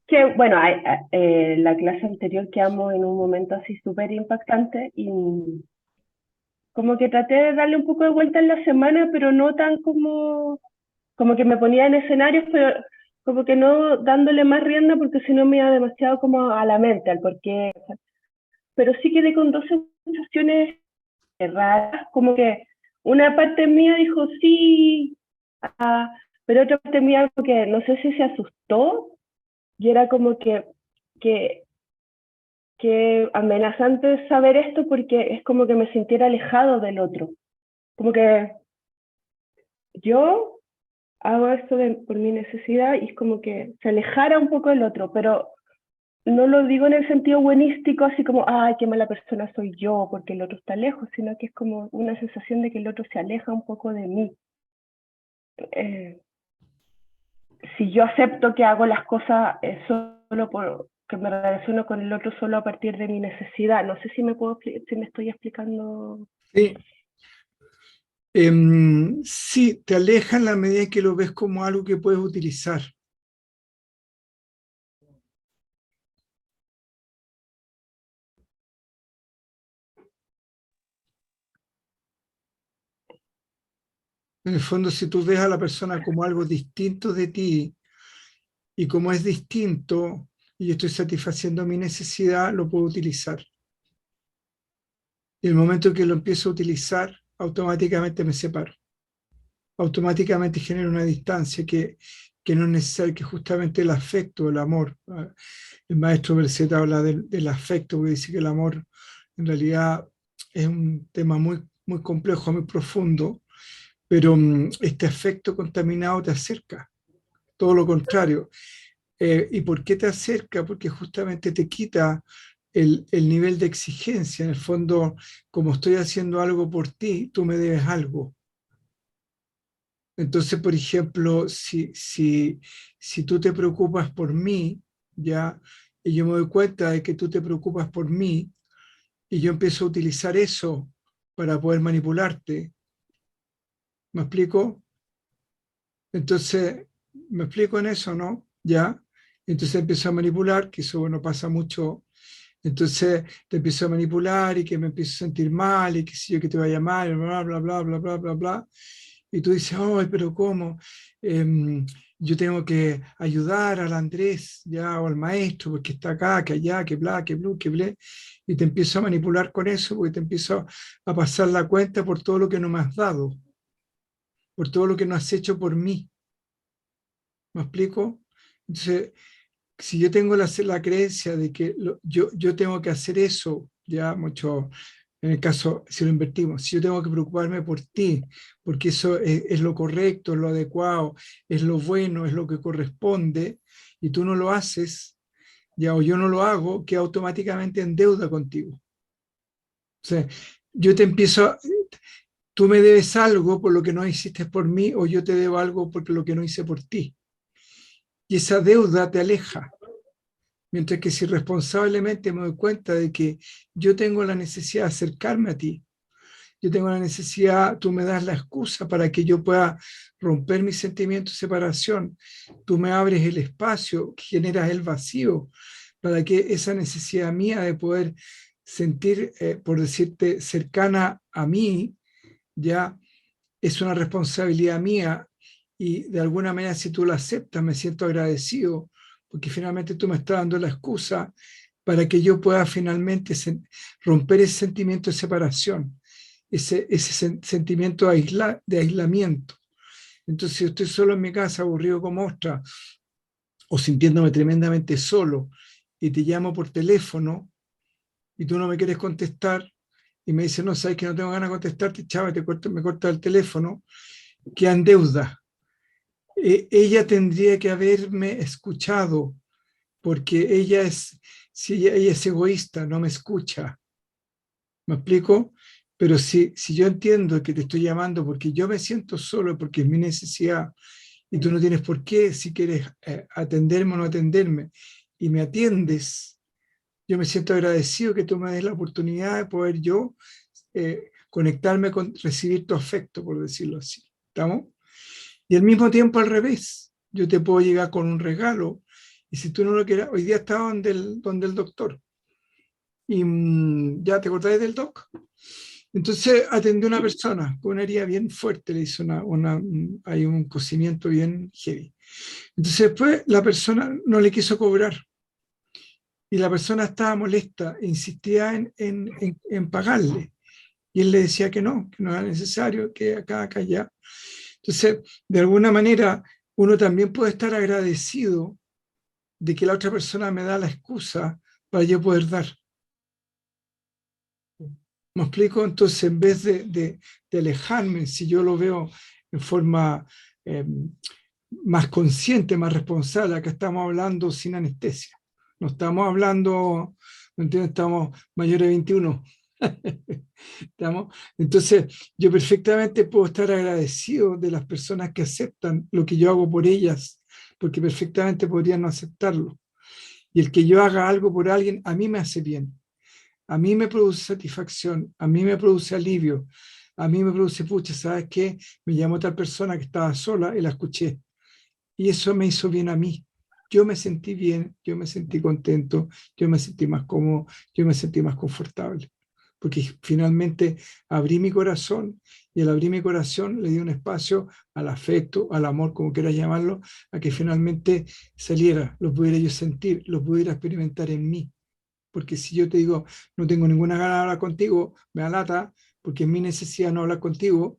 Que bueno, la clase anterior quedamos en un momento así súper impactante y como que traté de darle un poco de vuelta en la semana, pero no tan como que me ponía en escenarios, pero como que no dándole más rienda porque si no me iba demasiado como a la mente, al porqué. Pero sí quedé con dos sensaciones raras, como que una parte mía dijo sí, pero otra parte mía como que no sé si se asustó y era como que, que amenazante saber esto porque es como que me sintiera alejado del otro, como que yo hago esto por mi necesidad y es como que se alejara un poco del otro, pero no lo digo en el sentido buenístico, así como, ay, qué mala persona soy yo porque el otro está lejos, sino que es como una sensación de que el otro se aleja un poco de mí. Eh, si yo acepto que hago las cosas solo por que me relaciono con el otro solo a partir de mi necesidad, no sé si me estoy explicando. Sí, sí, te aleja en la medida en que lo ves como algo que puedes utilizar. En el fondo, si tú ves a la persona como algo distinto de ti y como es distinto y yo estoy satisfaciendo mi necesidad, lo puedo utilizar. Y el momento que lo empiezo a utilizar, automáticamente me separo. Automáticamente genera una distancia que no es necesaria, que justamente el afecto, el amor. El maestro Berset habla del afecto, que dice que el amor en realidad es un tema muy complejo, muy profundo, pero este afecto contaminado te acerca, todo lo contrario. ¿Y por qué te acerca? Porque justamente te quita el nivel de exigencia. En el fondo, como estoy haciendo algo por ti, tú me debes algo. Entonces, por ejemplo, si tú te preocupas por mí, ya, y yo me doy cuenta de que tú te preocupas por mí, y yo empiezo a utilizar eso para poder manipularte, ¿me explico? Entonces, ¿me explico en eso, no? ¿Ya? Entonces empiezo a manipular, que eso no pasa mucho. Entonces te empiezo a manipular y que me empiezo a sentir mal y que si yo que te vaya mal, bla, bla, bla, bla, bla, bla, bla. Y tú dices, ay, pero ¿cómo? Yo tengo que ayudar al Andrés, ya, o al maestro, porque está acá, que allá, que bla, que blu, que ble. Y te empiezo a manipular con eso, porque te empiezo a pasar la cuenta por todo lo que no me has dado, por todo lo que no has hecho por mí. ¿Me explico? Entonces, si yo tengo la creencia de que yo tengo que hacer eso, ya mucho, en el caso, si lo invertimos, si yo tengo que preocuparme por ti, porque eso es lo correcto, es lo adecuado, es lo bueno, es lo que corresponde, y tú no lo haces, ya, o yo no lo hago, que automáticamente en deuda contigo. O sea, yo te empiezo, tú me debes algo por lo que no hiciste por mí, o yo te debo algo por lo que no hice por ti. Y esa deuda te aleja. Mientras que si responsablemente me doy cuenta de que yo tengo la necesidad de acercarme a ti, yo tengo la necesidad, tú me das la excusa para que yo pueda romper mi sentimiento de separación, tú me abres el espacio, generas el vacío para que esa necesidad mía de poder sentir, por decirte, cercana a mí, ya es una responsabilidad mía y de alguna manera si tú la aceptas me siento agradecido porque finalmente tú me estás dando la excusa para que yo pueda finalmente romper ese sentimiento de separación, ese sentimiento de aislamiento. Entonces, si yo estoy solo en mi casa, aburrido como ostra, o sintiéndome tremendamente solo, y te llamo por teléfono, y tú no me quieres contestar, y me dices, no, sabes que no tengo ganas de contestarte, chava, me corta el teléfono, queda en deuda. Ella tendría que haberme escuchado, porque si ella es egoísta, no me escucha. ¿Me explico? Pero si yo entiendo que te estoy llamando porque yo me siento solo, porque es mi necesidad, y tú no tienes por qué, si quieres atenderme o no atenderme, y me atiendes, yo me siento agradecido que tú me des la oportunidad de poder yo conectarme con, recibir tu afecto, por decirlo así. ¿Estamos? Y al mismo tiempo al revés, yo te puedo llegar con un regalo Y si tú no lo quieres, hoy día estaba donde el doctor. Y ya te acordáis del doc. Entonces atendió a una persona con una herida bien fuerte, le hizo hay un cocimiento bien heavy. Entonces después la persona no le quiso cobrar y la persona estaba molesta e insistía en pagarle. Y él le decía que no era necesario, que acá, allá. Entonces, de alguna manera, uno también puede estar agradecido de que la otra persona me da la excusa para yo poder dar. ¿Me explico? Entonces, en vez de alejarme, si yo lo veo en forma eh, más consciente, más responsable, acá estamos hablando sin anestesia. No estamos hablando, ¿me entiendes? Estamos mayores de 21. ¿Estamos? Entonces, yo perfectamente puedo estar agradecido de las personas que aceptan lo que yo hago por ellas, porque perfectamente podrían no aceptarlo. Y el que yo haga algo por alguien, a mí me hace bien. A mí me produce satisfacción, a mí me produce alivio, a mí me produce, pucha, ¿sabes qué? Me llamó tal persona que estaba sola y la escuché. Y eso me hizo bien a mí. Yo me sentí bien, yo me sentí contento, yo me sentí más cómodo, yo me sentí más confortable. Porque finalmente abrí mi corazón y al abrir mi corazón le di un espacio al afecto, al amor, como quieras llamarlo, a que finalmente saliera, lo pudiera yo sentir, lo pudiera experimentar en mí. Porque si yo te digo, no tengo ninguna gana de hablar contigo, me da lata, porque es mi necesidad no hablar contigo,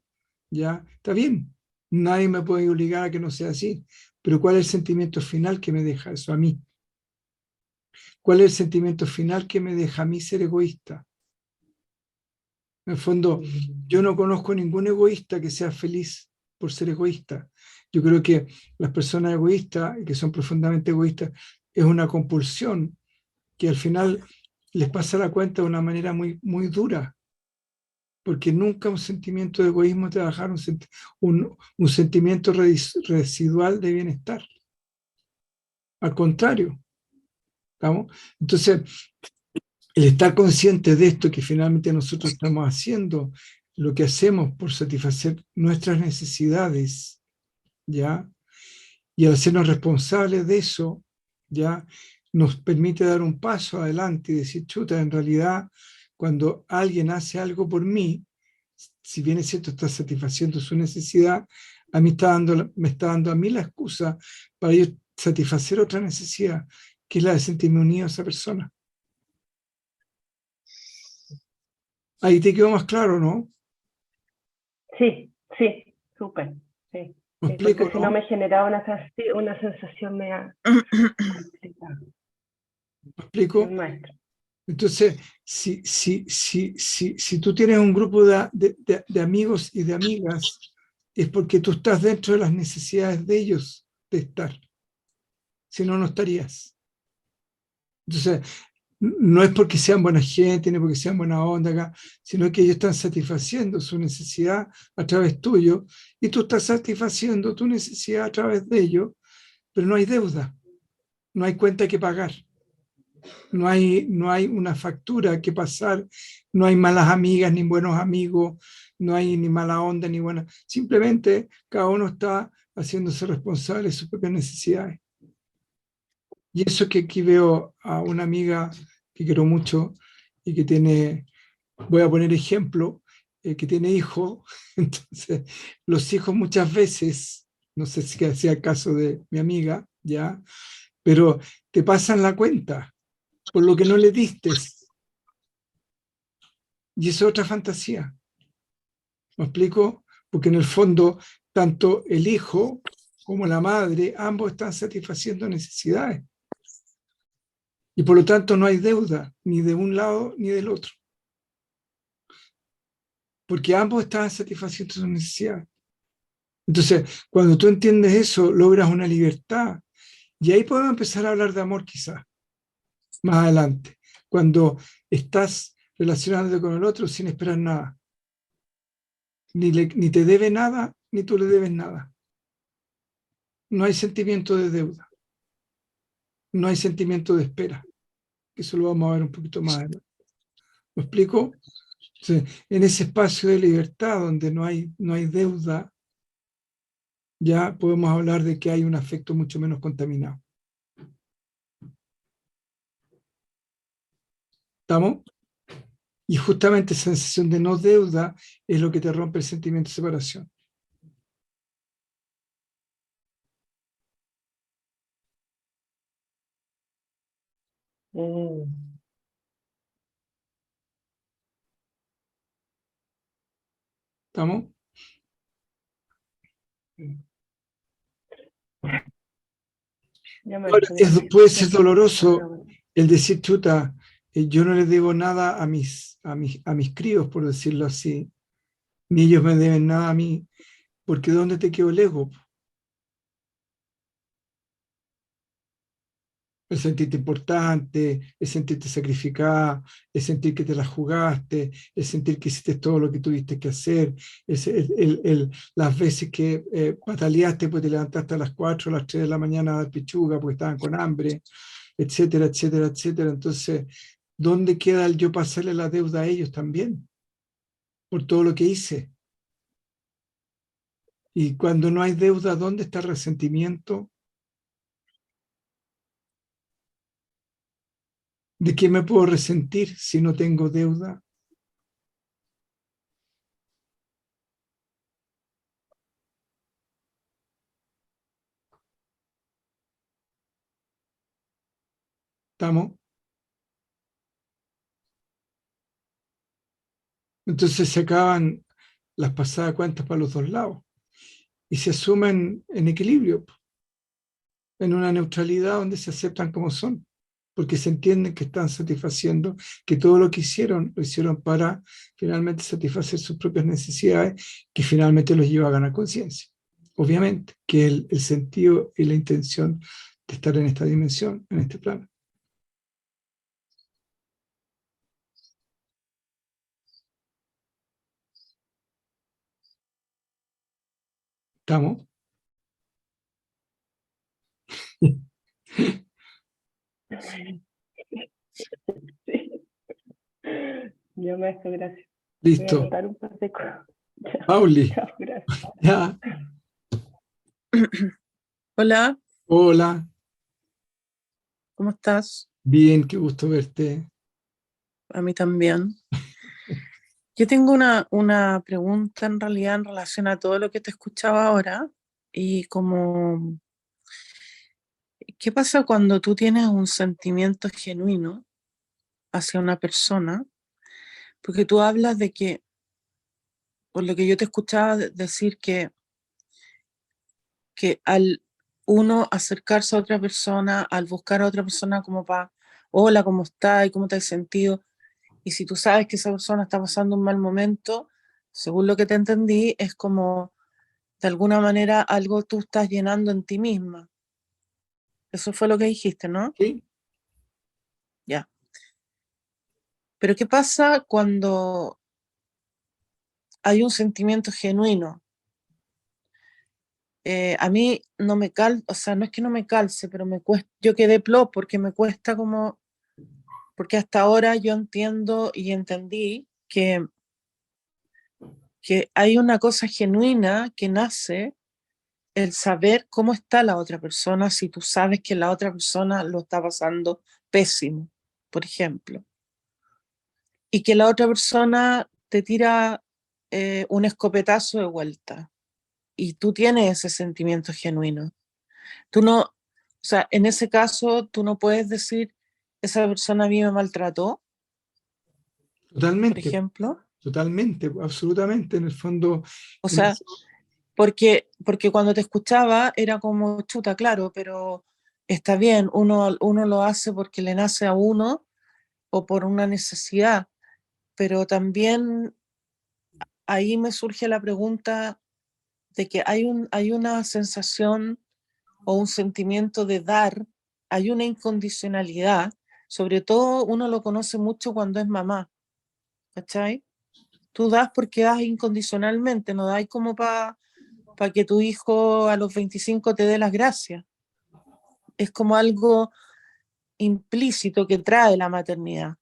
ya, está bien. Nadie me puede obligar a que no sea así. Pero ¿cuál es el sentimiento final que me deja eso a mí? ¿Cuál es el sentimiento final que me deja a mí ser egoísta? En el fondo, yo no conozco ningún egoísta que sea feliz por ser egoísta. Yo creo que las personas egoístas, y que son profundamente egoístas, es una compulsión que al final les pasa la cuenta de una manera muy, muy dura, porque nunca un sentimiento de egoísmo te va a dejar un sentimiento residual de bienestar. Al contrario, ¿estamos? Entonces, el estar consciente de esto, que finalmente nosotros estamos haciendo lo que hacemos por satisfacer nuestras necesidades, ¿ya? Y al hacernos responsables de eso, ¿ya? Nos permite dar un paso adelante y decir, chuta, en realidad, cuando alguien hace algo por mí, si bien es cierto, está satisfaciendo su necesidad, a mí me está dando a mí la excusa para yo satisfacer otra necesidad, que es la de sentirme unido a esa persona. Ahí te quedó más claro, ¿no? Sí, sí, súper. Sí, ¿Me sí, porque explico, si no no? me generaba una sensación media complicada. ¿Me Sí, explico? maestro. Entonces, si tú tienes un grupo de amigos y de amigas, es porque tú estás dentro de las necesidades de ellos de estar. Si no, no estarías. Entonces, no es porque sean buena gente, ni porque sean buena onda acá, sino que ellos están satisfaciendo su necesidad a través tuyo y tú estás satisfaciendo tu necesidad a través de ellos, pero no hay deuda, no hay cuenta que pagar. No hay una factura que pasar, no hay malas amigas ni buenos amigos, no hay ni mala onda ni buena. Simplemente cada uno está haciéndose responsable de sus propias necesidades. Y eso que aquí veo a una amiga que quiero mucho y que tiene, voy a poner ejemplo, que tiene hijos. Entonces, los hijos muchas veces, no sé si sea el caso de mi amiga, ya, pero te pasan la cuenta por lo que no le diste. Y eso es otra fantasía. ¿Me explico? Porque en el fondo, tanto el hijo como la madre, ambos están satisfaciendo necesidades. Y por lo tanto no hay deuda, ni de un lado ni del otro. Porque ambos están satisfaciendo sus necesidades. Entonces, cuando tú entiendes eso, logras una libertad. Y ahí podemos empezar a hablar de amor quizás, más adelante. Cuando estás relacionándote con el otro sin esperar nada. Ni te debe nada, ni tú le debes nada. No hay sentimiento de deuda, no hay sentimiento de espera. Eso lo vamos a ver un poquito más adelante. ¿Me explico? Sí, en ese espacio de libertad donde no hay deuda, ya podemos hablar de que hay un afecto mucho menos contaminado. ¿Estamos? Y justamente esa sensación de no deuda es lo que te rompe el sentimiento de separación. Mm. ¿Estamos? Ya me Ahora, harto gracias. puede ser Gracias por doloroso responderme. el decir, chuta, yo no les debo nada a mis críos, por decirlo así, ni ellos me deben nada a mí, porque ¿dónde te quedó el ego? El sentirte importante, el sentirte sacrificada, el sentir que te la jugaste, el sentir que hiciste todo lo que tuviste que hacer, las veces que pataleaste, pues te levantaste a las 4 o las 3 de la mañana a dar pechuga porque estaban con hambre, etcétera, etcétera, etcétera. Entonces, ¿dónde queda el yo pasarle la deuda a ellos también? Por todo lo que hice. Y cuando no hay deuda, ¿dónde está el resentimiento? ¿De qué me puedo resentir si no tengo deuda? ¿Estamos? Entonces se acaban las pasadas cuentas para los dos lados y se asumen en equilibrio, en una neutralidad donde se aceptan como son, porque se entienden que están satisfaciendo, que todo lo que hicieron lo hicieron para finalmente satisfacer sus propias necesidades, que finalmente los lleva a ganar conciencia. Obviamente, que el sentido y la intención de estar en esta dimensión, en este plano. ¿Estamos? Sí. Yo me harto gracias. Voy a Listo. anotar un par de cosas. Ya. Pauli, Chao, gracias. ya. Hola, Hola, ¿cómo estás? bien, qué gusto verte. A mí también. Yo tengo una pregunta en realidad en relación a todo lo que te escuchaba ahora y como, ¿qué pasa cuando tú tienes un sentimiento genuino hacia una persona? Porque tú hablas de que, por lo que yo te escuchaba decir que al uno acercarse a otra persona, al buscar a otra persona como para, hola, ¿cómo estás? ¿Y cómo te has sentido? Y si tú sabes que esa persona está pasando un mal momento, según lo que te entendí, es como de alguna manera algo tú estás llenando en ti misma. Eso fue lo que dijiste, ¿no? ¿Sí? Ya. Pero ¿qué pasa cuando hay un sentimiento genuino? A mí no me o sea, no es que no me calce, pero me cuesta, yo quedé plop porque me cuesta como, porque hasta ahora yo entiendo y entendí que hay una cosa genuina que nace el saber cómo está la otra persona si tú sabes que la otra persona lo está pasando pésimo, por ejemplo, y que la otra persona te tira un escopetazo de vuelta y tú tienes ese sentimiento genuino. Tú no, o sea, en ese caso tú no puedes decir, esa persona a mí me maltrató, por Totalmente, ejemplo. totalmente, absolutamente. En el fondo, O en sea, eso, porque cuando te escuchaba era como chuta, claro, pero está bien, uno lo hace porque le nace a uno o por una necesidad, pero también ahí me surge la pregunta de que hay una sensación o un sentimiento de dar, hay una incondicionalidad, sobre todo uno lo conoce mucho cuando es mamá, ¿cachai? Tú das porque das incondicionalmente, no das como para que tu hijo a los 25 te dé las gracias. Es como algo implícito que trae la maternidad.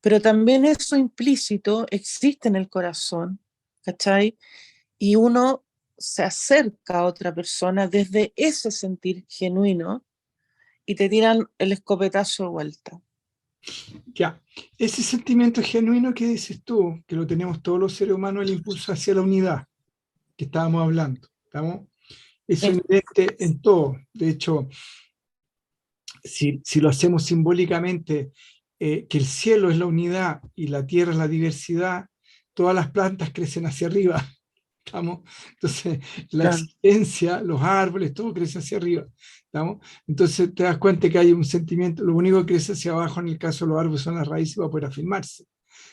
Pero también eso implícito existe en el corazón, ¿cachai? Y uno se acerca a otra persona desde ese sentir genuino y te tiran el escopetazo de vuelta. Ya, ese sentimiento genuino que dices tú, que lo tenemos todos los seres humanos, el impulso hacia la unidad que estábamos hablando, ¿estamos? Eso es Sí, inherente en todo. De hecho, si lo hacemos simbólicamente, que el cielo es la unidad y la tierra es la diversidad, todas las plantas crecen hacia arriba. ¿Estamos? Entonces, la claro. existencia, los árboles, todo crece hacia arriba. ¿Estamos? Entonces, te das cuenta que hay un sentimiento, lo único que crece hacia abajo en el caso de los árboles son las raíces para poder afirmarse.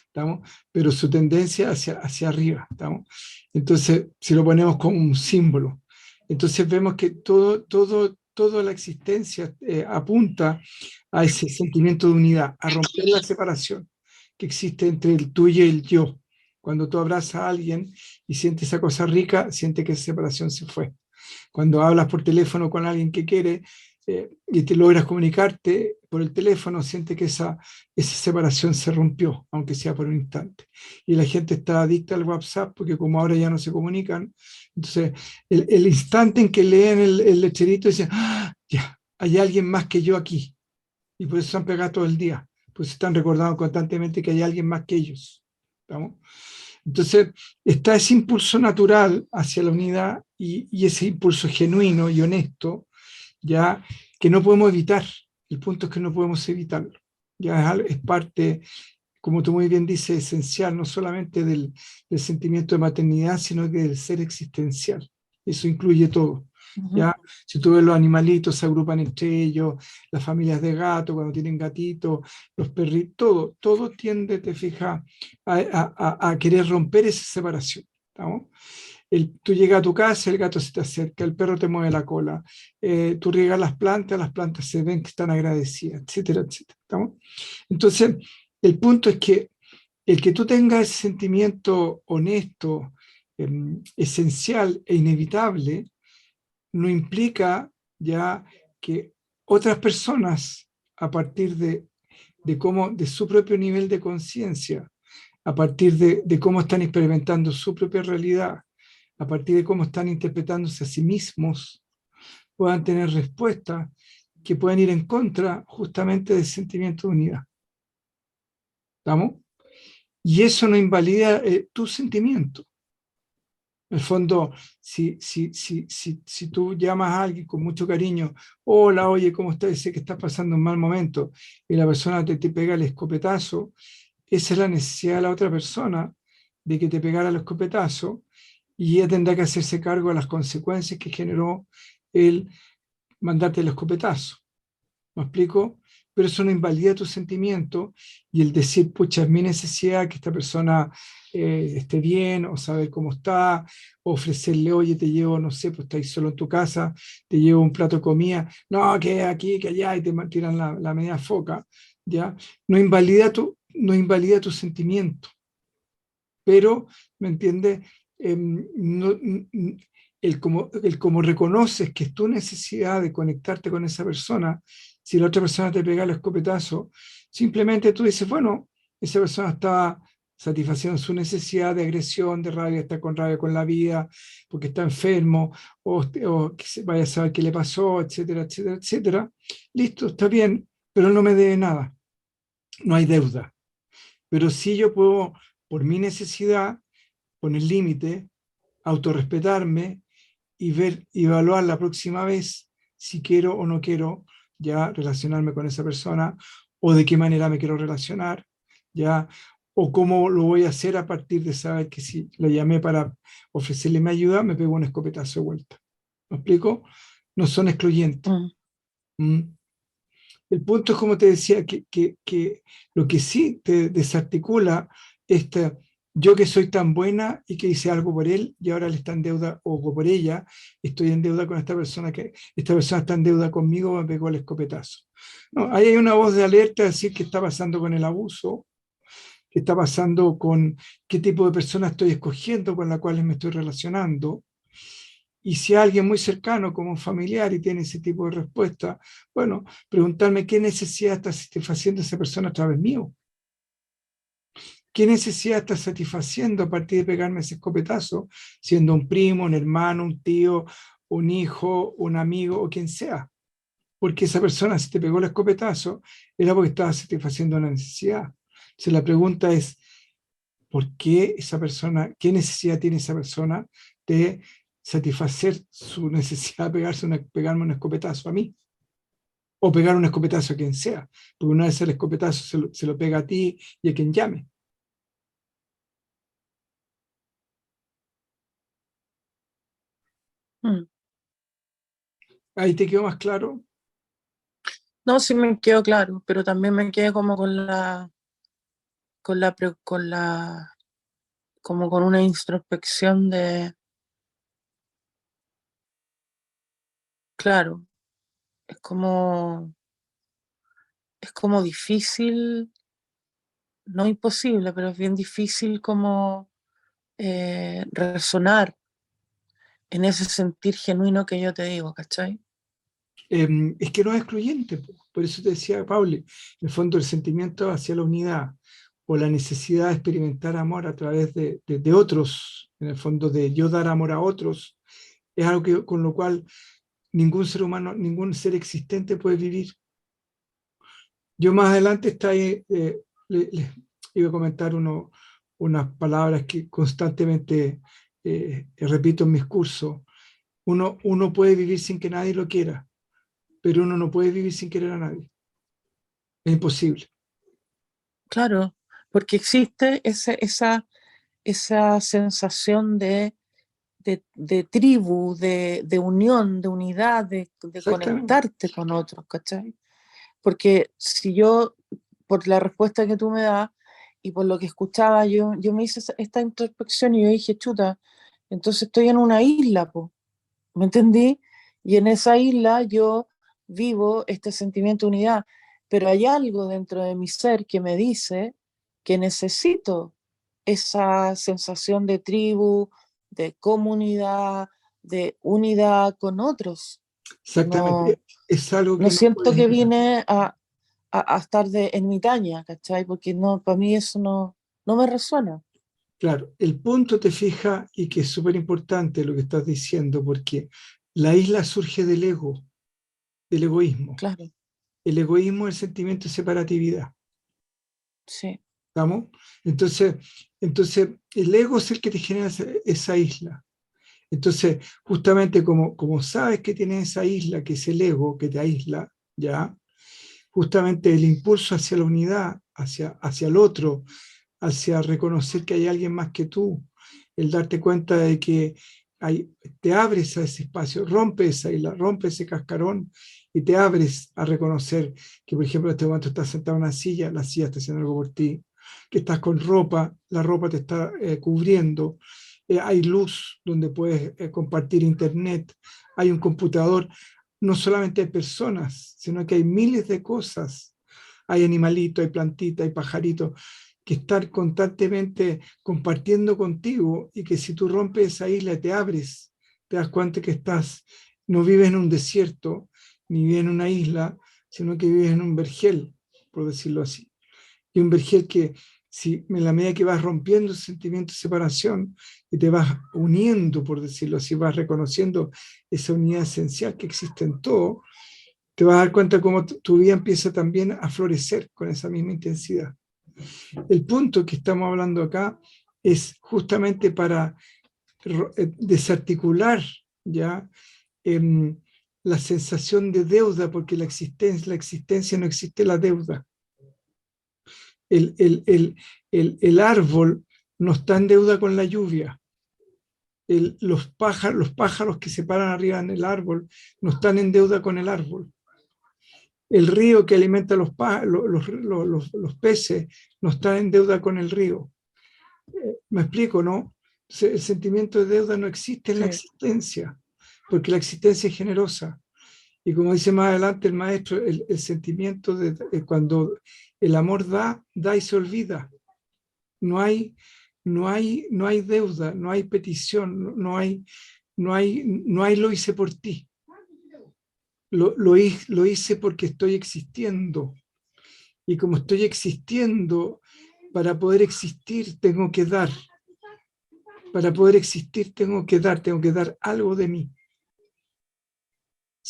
¿Estamos? Pero su tendencia hacia arriba. ¿Estamos? Entonces, si lo ponemos como un símbolo, entonces vemos que toda la existencia apunta a ese sentimiento de unidad, a romper la separación que existe entre el tuyo y el yo. Cuando tú abrazas a alguien y sientes esa cosa rica, sientes que esa separación se fue. Cuando hablas por teléfono con alguien que quiere y te logras comunicarte por el teléfono, sientes que esa separación se rompió, aunque sea por un instante. Y la gente está adicta al WhatsApp porque como ahora ya no se comunican, entonces el instante en que leen el lecherito dicen, ¡ah, ya, hay alguien más que yo aquí! Y por eso se han pegado todo el día, pues están recordando constantemente que hay alguien más que ellos. ¿Estamos? Entonces, está ese impulso natural hacia la unidad y ese impulso genuino y honesto, ya que no podemos evitar. El punto es que no podemos evitarlo. Ya es parte, como tú muy bien dices, esencial, no solamente del sentimiento de maternidad, sino que del ser existencial. Eso incluye todo. Ujú. ¿Ya? Si tú ves los animalitos se agrupan entre ellos, las familias de gatos cuando tienen gatitos, los perritos, todo tiende, te fijas, a querer romper esa separación. ¿Estamos? Tú llegas a tu casa, el gato se te acerca, el perro te mueve la cola, tú riegas las plantas se ven que están agradecidas, etcétera, etcétera. ¿Estamos? Entonces, el punto es que el que tú tengas ese sentimiento honesto, esencial e inevitable, no implica ya que otras personas, a partir de su propio nivel de conciencia, a partir de cómo están experimentando su propia realidad, a partir de cómo están interpretándose a sí mismos, puedan tener respuestas que puedan ir en contra justamente del sentimiento de unidad. ¿Estamos? Y eso no invalida tu sentimiento. En el fondo, si tú llamas a alguien con mucho cariño, hola, oye, ¿cómo estás? Sé que estás pasando un mal momento, y la persona te pega el escopetazo, esa es la necesidad de la otra persona de que te pegara el escopetazo, y ella tendrá que hacerse cargo de las consecuencias que generó el mandarte el escopetazo. ¿Me explico? Pero eso no invalida tu sentimiento y el decir, pucha, es mi necesidad que esta persona esté bien o saber cómo está, o ofrecerle, oye, te llevo, no sé, pues estáis solo en tu casa, te llevo un plato de comida, no, que aquí, que allá, y te tiran la media foca, ¿ya? No invalida tu sentimiento, pero, ¿me entiendes? No, el como reconoces que es tu necesidad de conectarte con esa persona, si la otra persona te pega el escopetazo, simplemente tú dices, bueno, esa persona está satisfaciendo su necesidad de agresión, de rabia, está con rabia con la vida, porque está enfermo, o que vaya a saber qué le pasó, etcétera, etcétera, etcétera. Listo, está bien, pero no me debe nada, no hay deuda. Pero sí yo puedo, por mi necesidad, poner límite, autorrespetarme y evaluar la próxima vez si quiero o no quiero ya relacionarme con esa persona o de qué manera me quiero relacionar, ya, o cómo lo voy a hacer a partir de saber que si lo llamé para ofrecerle mi ayuda, me pego un escopetazo de vuelta. ¿Me explico? No son excluyentes. Mm. ¿Mm? El punto es, como te decía, que lo que sí te desarticula esta, yo que soy tan buena y que hice algo por él y ahora le está en deuda, o por ella, estoy en deuda con esta persona, que esta persona está en deuda conmigo, me pegó el escopetazo. No, ahí hay una voz de alerta, decir qué está pasando con el abuso, qué está pasando con qué tipo de persona estoy escogiendo, con la cual me estoy relacionando. Y si alguien muy cercano, como un familiar, y tiene ese tipo de respuesta, bueno, preguntarme qué necesidad está satisfaciendo esa persona a través mío. ¿Qué necesidad está satisfaciendo a partir de pegarme ese escopetazo, siendo un primo, un hermano, un tío, un hijo, un amigo o quien sea? porque esa persona, si te pegó el escopetazo, era porque estaba satisfaciendo una necesidad. Entonces la pregunta es, ¿por qué esa persona, qué necesidad tiene esa persona de satisfacer su necesidad de pegarme un escopetazo a mí? O pegar un escopetazo a quien sea, porque una vez el escopetazo se lo pega a ti y a quien llame. Mm. ¿Ahí te quedó más claro? No, sí me quedó claro, pero también me quedé como como con una introspección de, claro, es es como difícil, no imposible, pero es bien difícil como resonar en ese sentir genuino que yo te digo, ¿cachai? Es que no es excluyente, por eso te decía, Pauli, en el fondo el sentimiento hacia la unidad o la necesidad de experimentar amor a través de otros, en el fondo de yo dar amor a otros, es algo con lo cual ningún ser humano, ningún ser existente puede vivir. Yo más adelante les iba a comentar unas palabras que constantemente repito en mis cursos. Uno puede vivir sin que nadie lo quiera, pero uno no puede vivir sin querer a nadie. Es imposible. Claro, porque existe esa sensación de tribu, de unión, de unidad, de Exactamente. conectarte con otros, ¿cachai? Porque si yo, por la respuesta que tú me das y por lo que escuchaba, yo me hice esta introspección y yo dije, chuta, entonces estoy en una isla, po, ¿me entendí? Y en esa isla yo vivo este sentimiento de unidad, pero hay algo dentro de mi ser que me dice que necesito esa sensación de tribu, de comunidad, de unidad con otros. No, Exactamente. Es algo no que no siento puedes que negar. vine a estar en mi taña, ¿cachai? Porque no, para mí eso no me resuena. Claro, el punto te fija y que es súper importante lo que estás diciendo, porque la isla surge del ego, del egoísmo. Claro, El egoísmo es el sentimiento de separatividad. sí, ¿Estamos? Entonces, entonces, el ego es el que te genera esa isla. Entonces, justamente como sabes que tienes esa isla, que es el ego que te aísla, ¿ya? Justamente el impulso hacia la unidad, hacia el otro, hacia reconocer que hay alguien más que tú, el darte cuenta de que te abres a ese espacio, rompes esa isla, rompes ese cascarón y te abres a reconocer que, por ejemplo, en este momento estás sentado en una silla, la silla está haciendo algo por ti, que estás con ropa, la ropa te está cubriendo, hay luz donde puedes compartir internet, hay un computador, no solamente hay personas, sino que hay miles de cosas, hay animalitos, hay plantitas, hay pajaritos, que están constantemente compartiendo contigo y que si tú rompes esa isla y te abres, te das cuenta que no vives en un desierto, ni vives en una isla, sino que vives en un vergel, por decirlo así. Y un vergel que, si en la medida que vas rompiendo ese sentimiento de separación y te vas uniendo, por decirlo así, vas reconociendo esa unidad esencial que existe en todo, te vas a dar cuenta cómo tu vida empieza también a florecer con esa misma intensidad. El punto que estamos hablando acá es justamente para desarticular ya la sensación de deuda, porque la existencia no existe la deuda. El, el, el, el árbol no está en deuda con la lluvia. Los pájaros que se paran arriba en el árbol no están en deuda con el árbol. El río que alimenta los peces no está en deuda con el río. Me explico, ¿no? El sentimiento de deuda no existe en la sí, existencia, porque la existencia es generosa. Y como dice más adelante el maestro, el sentimiento de cuando el amor da y se olvida. No hay, no hay deuda, no hay petición, no hay lo hice por ti. Lo hice porque estoy existiendo. Y como estoy existiendo, para poder existir tengo que dar. Para poder existir tengo que dar algo de mí.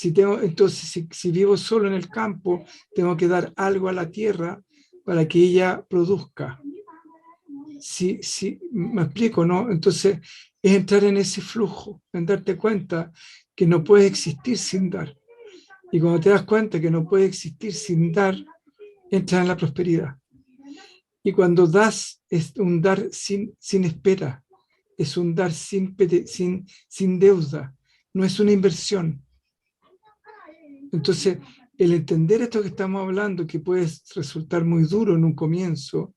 Entonces, si vivo solo en el campo, tengo que dar algo a la tierra para que ella produzca. Me explico, ¿no? Entonces, es entrar en ese flujo, en darte cuenta que no puedes existir sin dar. Y cuando te das cuenta que no puedes existir sin dar, entras en la prosperidad. Y cuando das, es un dar sin espera, es un dar sin deuda, no es una inversión. Entonces, el entender esto que estamos hablando, que puede resultar muy duro en un comienzo,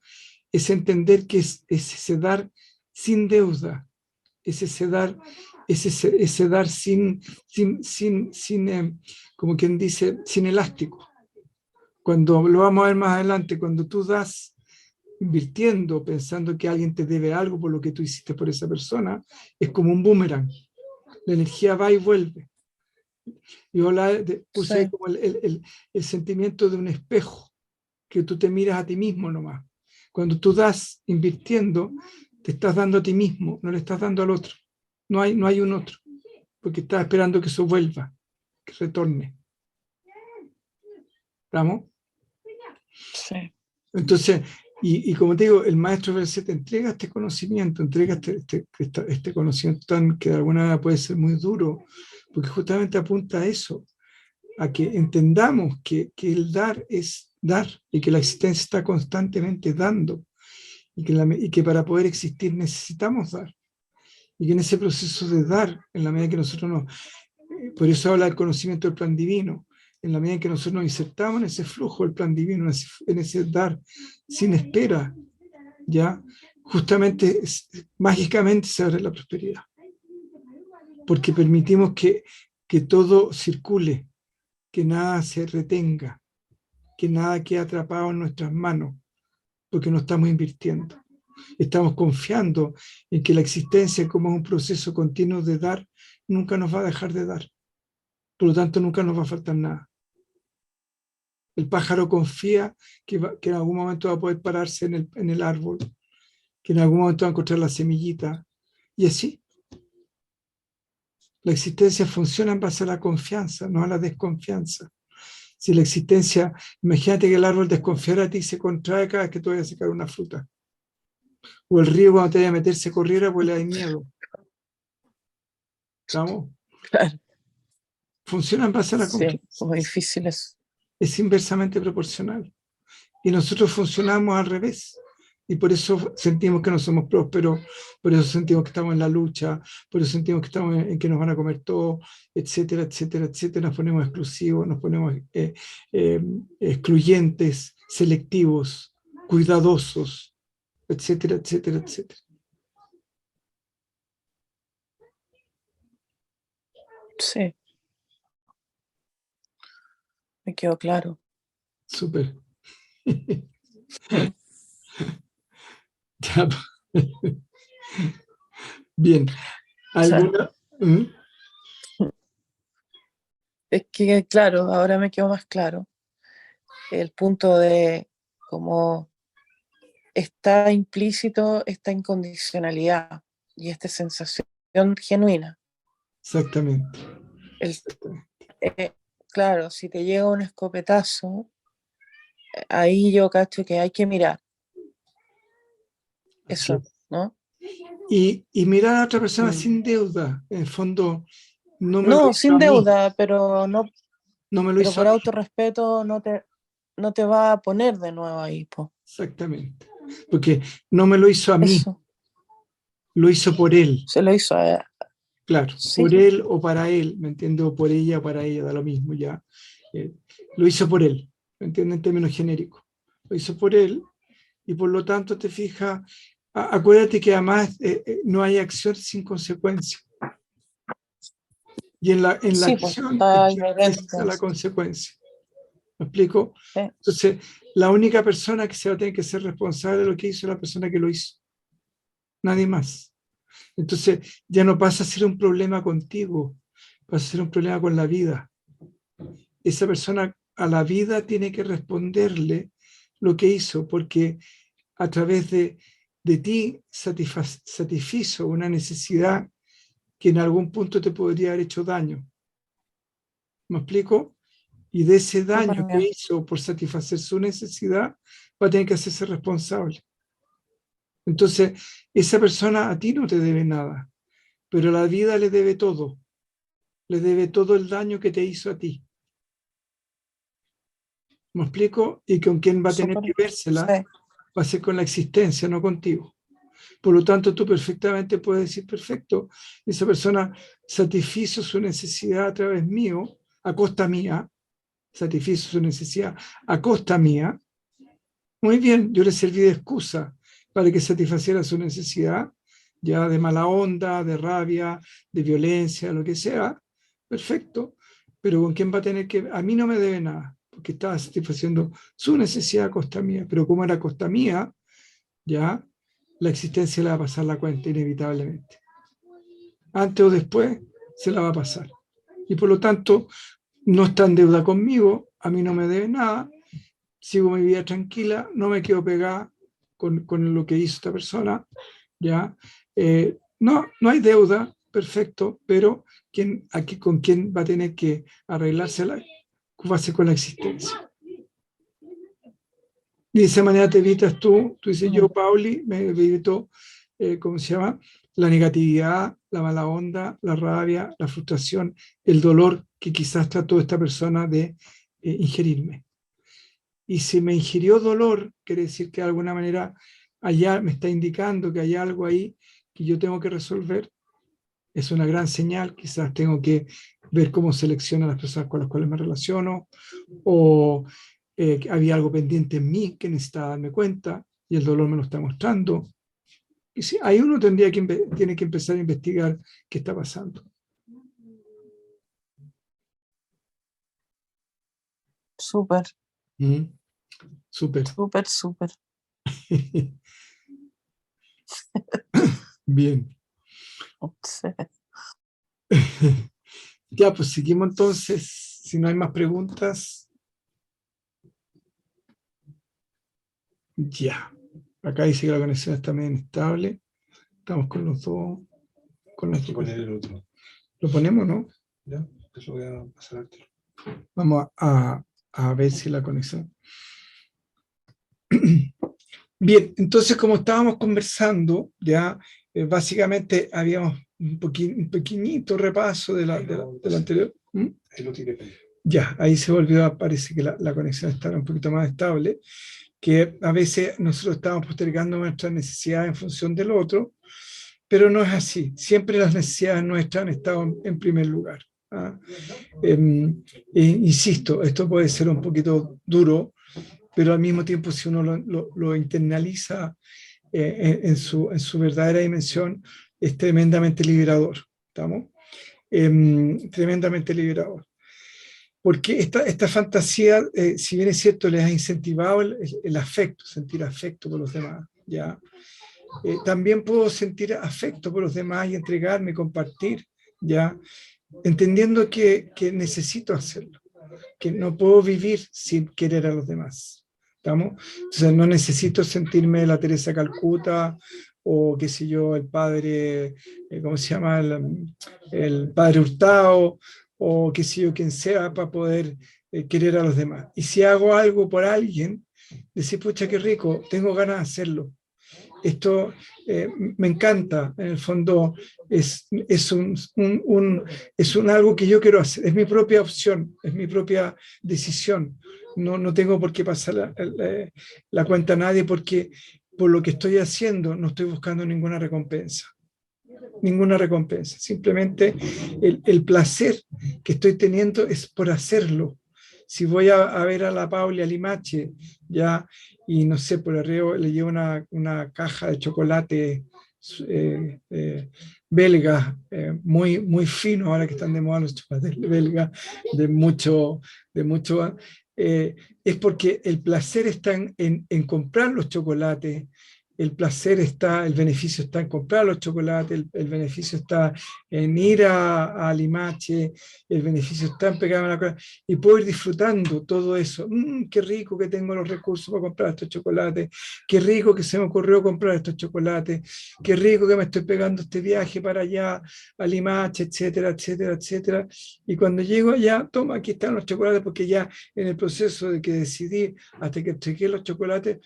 es entender que es ese dar sin deuda, es ese dar sin como quien dice, sin elástico. Cuando lo vamos a ver más adelante, cuando tú das invirtiendo, pensando que alguien te debe algo por lo que tú hiciste por esa persona, es como un boomerang. La energía va y vuelve. Yo puse ahí como el sentimiento de un espejo, que tú te miras a ti mismo nomás. Cuando tú das invirtiendo, te estás dando a ti mismo, no le estás dando al otro. No hay un otro, porque estás esperando que eso vuelva, que retorne. ¿Estamos? Sí. Entonces, y como te digo, el maestro te entrega este conocimiento, entrega este conocimiento que de alguna manera puede ser muy duro, porque justamente apunta a eso, a que entendamos que el dar es dar y que la existencia está constantemente dando y que para poder existir necesitamos dar. Y que en ese proceso de dar, en la medida que nosotros por eso habla del conocimiento del plan divino, en la medida en que nosotros nos insertamos en ese flujo del plan divino, en ese dar sin espera, ya justamente, mágicamente se abre la prosperidad. Porque permitimos que todo circule, que nada se retenga, que nada quede atrapado en nuestras manos, porque no estamos invirtiendo. Estamos confiando en que la existencia, como es un proceso continuo de dar, nunca nos va a dejar de dar. Por lo tanto, nunca nos va a faltar nada. El pájaro confía que en algún momento va a poder pararse en el árbol, que en algún momento va a encontrar la semillita. Y así. La existencia funciona en base a la confianza, no a la desconfianza. Si la existencia, imagínate que el árbol desconfiara a ti y se contrae cada vez que tú vayas a sacar una fruta. O el río cuando te vaya a meter se corriera pues le da miedo. ¿Estamos? Claro. Funciona en base a la confianza. Sí, como difícil es. Es inversamente proporcional. Y nosotros funcionamos al revés. Y por eso sentimos que no somos prósperos, por eso sentimos que estamos en la lucha, por eso sentimos que estamos en que nos van a comer todo, etcétera, etcétera, etcétera. Nos ponemos exclusivos, nos ponemos excluyentes, selectivos, cuidadosos, etcétera, etcétera, etcétera. Sí. Me quedó claro. Súper. Bien. ¿Alguna? Es que, claro, ahora me quedó más claro el punto de cómo está implícito esta incondicionalidad y esta sensación genuina. Exactamente. Claro, si te llega un escopetazo, ahí yo cacho que hay que mirar. Eso, ¿no? Y mirar a otra persona sin deuda, en el fondo, no me lo No, hizo sin a mí. deuda, pero no, No me lo pero hizo por a mí. autorrespeto no te va a poner de nuevo ahí, po. Exactamente. Porque no me lo hizo a mí, Eso. lo hizo por él. Se lo hizo a... Claro, Sí. por él o para él, ¿me entiendes? O por ella o para ella, da lo mismo ya. Lo hizo por él, ¿me entiendes? En términos genéricos. Lo hizo por él y por lo tanto te fijas, acuérdate que además no hay acción sin consecuencia. Y en la Sí, acción pues, está la consecuencia. ¿Me explico? Sí. Entonces, la única persona que se va a tener que ser responsable de lo que hizo es la persona que lo hizo. Nadie más. Entonces, ya no pasa a ser un problema contigo, pasa a ser un problema con la vida. Esa persona a la vida tiene que responderle lo que hizo, porque a través de ti satisfizo una necesidad que en algún punto te podría haber hecho daño. ¿Me explico? Y de ese daño Súper que bien. hizo por satisfacer su necesidad, va a tener que hacerse responsable. Entonces, esa persona a ti no te debe nada, pero la vida le debe todo. Le debe todo el daño que te hizo a ti. ¿Me explico? Y con quien va a tener Súper, que vérsela sí, va a ser con la existencia, no contigo. Por lo tanto, tú perfectamente puedes decir, perfecto, esa persona satisfizo su necesidad a través mío, a costa mía, satisfizo su necesidad a costa mía. Muy bien, yo le serví de excusa para que satisfaciera su necesidad, ya de mala onda, de rabia, de violencia, lo que sea. Perfecto, pero ¿con quién va a tener que...? A mí no me debe nada, porque estaba satisfaciendo su necesidad a costa mía, pero como era a costa mía, ya la existencia le va a pasar la cuenta inevitablemente. Antes o después se la va a pasar. Y por lo tanto, no está en deuda conmigo, a mí no me debe nada, sigo mi vida tranquila, no me quedo pegada con lo que hizo esta persona, ¿ya? No hay deuda, perfecto, pero ¿con quién va a tener que arreglársela? Va a ser con la existencia. Y de esa manera te evitas tú dices, yo, Pauli, me evito, ¿cómo se llama? La negatividad, la mala onda, la rabia, la frustración, el dolor que quizás trató esta persona de ingerirme. Y si me ingirió dolor, quiere decir que de alguna manera allá me está indicando que hay algo ahí que yo tengo que resolver. Es una gran señal, quizás tengo que ver cómo selecciono a las personas con las cuales me relaciono, o había algo pendiente en mí que necesitaba darme cuenta y el dolor me lo está mostrando. Y sí, ahí uno tiene que empezar a investigar qué está pasando. súper, Súper. súper, súper. Bien. Sí. Ya, pues seguimos entonces. Si no hay más preguntas. Ya. Acá dice que la conexión está medio inestable. Estamos con los dos. Hay que poner el otro. ¿Lo ponemos, no? Ya, eso voy a pasar al tiro. Vamos a ver si la conexión. Bien, entonces como estábamos conversando, ya básicamente habíamos un pequeñito repaso de la anterior. Ahí lo tiré. Ya, ahí se volvió, parece que la conexión estaba un poquito más estable, que a veces nosotros estamos postergando nuestras necesidades en función del otro, pero no es así. Siempre las necesidades nuestras han estado en primer lugar. ¿Ah? Insisto, esto puede ser un poquito duro, pero al mismo tiempo si uno lo internaliza en su verdadera dimensión, es tremendamente liberador. ¿Estamos? Tremendamente liberador. Porque esta fantasía, si bien es cierto, les ha incentivado el afecto, sentir afecto por los demás, ¿ya? También puedo sentir afecto por los demás y entregarme, compartir, ¿ya? Entendiendo que necesito hacerlo, que no puedo vivir sin querer a los demás. ¿Estamos? Entonces no necesito sentirme la Teresa Calcuta o qué sé yo, el padre, ¿cómo se llama? El padre Hurtado o qué sé yo, quien sea para poder querer a los demás. Y si hago algo por alguien, decir, pucha, qué rico, tengo ganas de hacerlo. Esto me encanta, en el fondo es algo que yo quiero hacer, es mi propia opción, es mi propia decisión. No tengo por qué pasar la cuenta a nadie porque por lo que estoy haciendo no estoy buscando ninguna recompensa. Ninguna recompensa, simplemente el placer que estoy teniendo es por hacerlo. Si voy a ver a la Pauli Limache, ya, y no sé, por arriba le llevo una caja de chocolate belga, muy, muy fino, ahora que están de moda los chocolates belgas, de mucho, es porque el placer está en comprar los chocolates, el placer está, el beneficio está en comprar los chocolates, el beneficio está en ir a Limache, el beneficio está en pegarme la cosa, y puedo ir disfrutando todo eso. Qué rico que tengo los recursos para comprar estos chocolates, qué rico que se me ocurrió comprar estos chocolates, qué rico que me estoy pegando este viaje para allá, a Limache, etcétera, etcétera, etcétera. Y cuando llego allá, toma, aquí están los chocolates, porque ya en el proceso de que decidí, hasta que entregué los chocolates,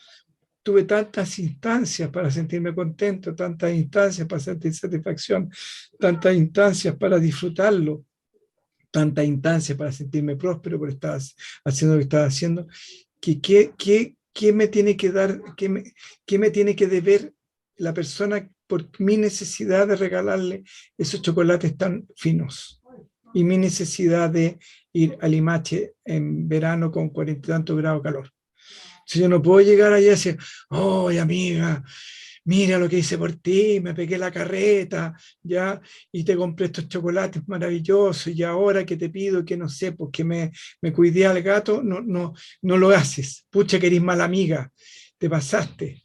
tuve tantas instancias para sentirme contento, tantas instancias para sentir satisfacción, tantas instancias para disfrutarlo, tantas instancias para sentirme próspero por estar haciendo lo que estaba haciendo, que ¿qué me tiene que dar, qué me tiene que deber la persona por mi necesidad de regalarle esos chocolates tan finos? Y mi necesidad de ir a Limache en verano con 40 y tantos grados de calor. Si yo no puedo llegar allá y decir, oh, amiga, mira lo que hice por ti, me pegué la carreta, ya, y te compré estos chocolates maravillosos, y ahora que te pido que no sé, pues que me cuidé al gato, no lo haces. Pucha, que eres mala amiga, te pasaste.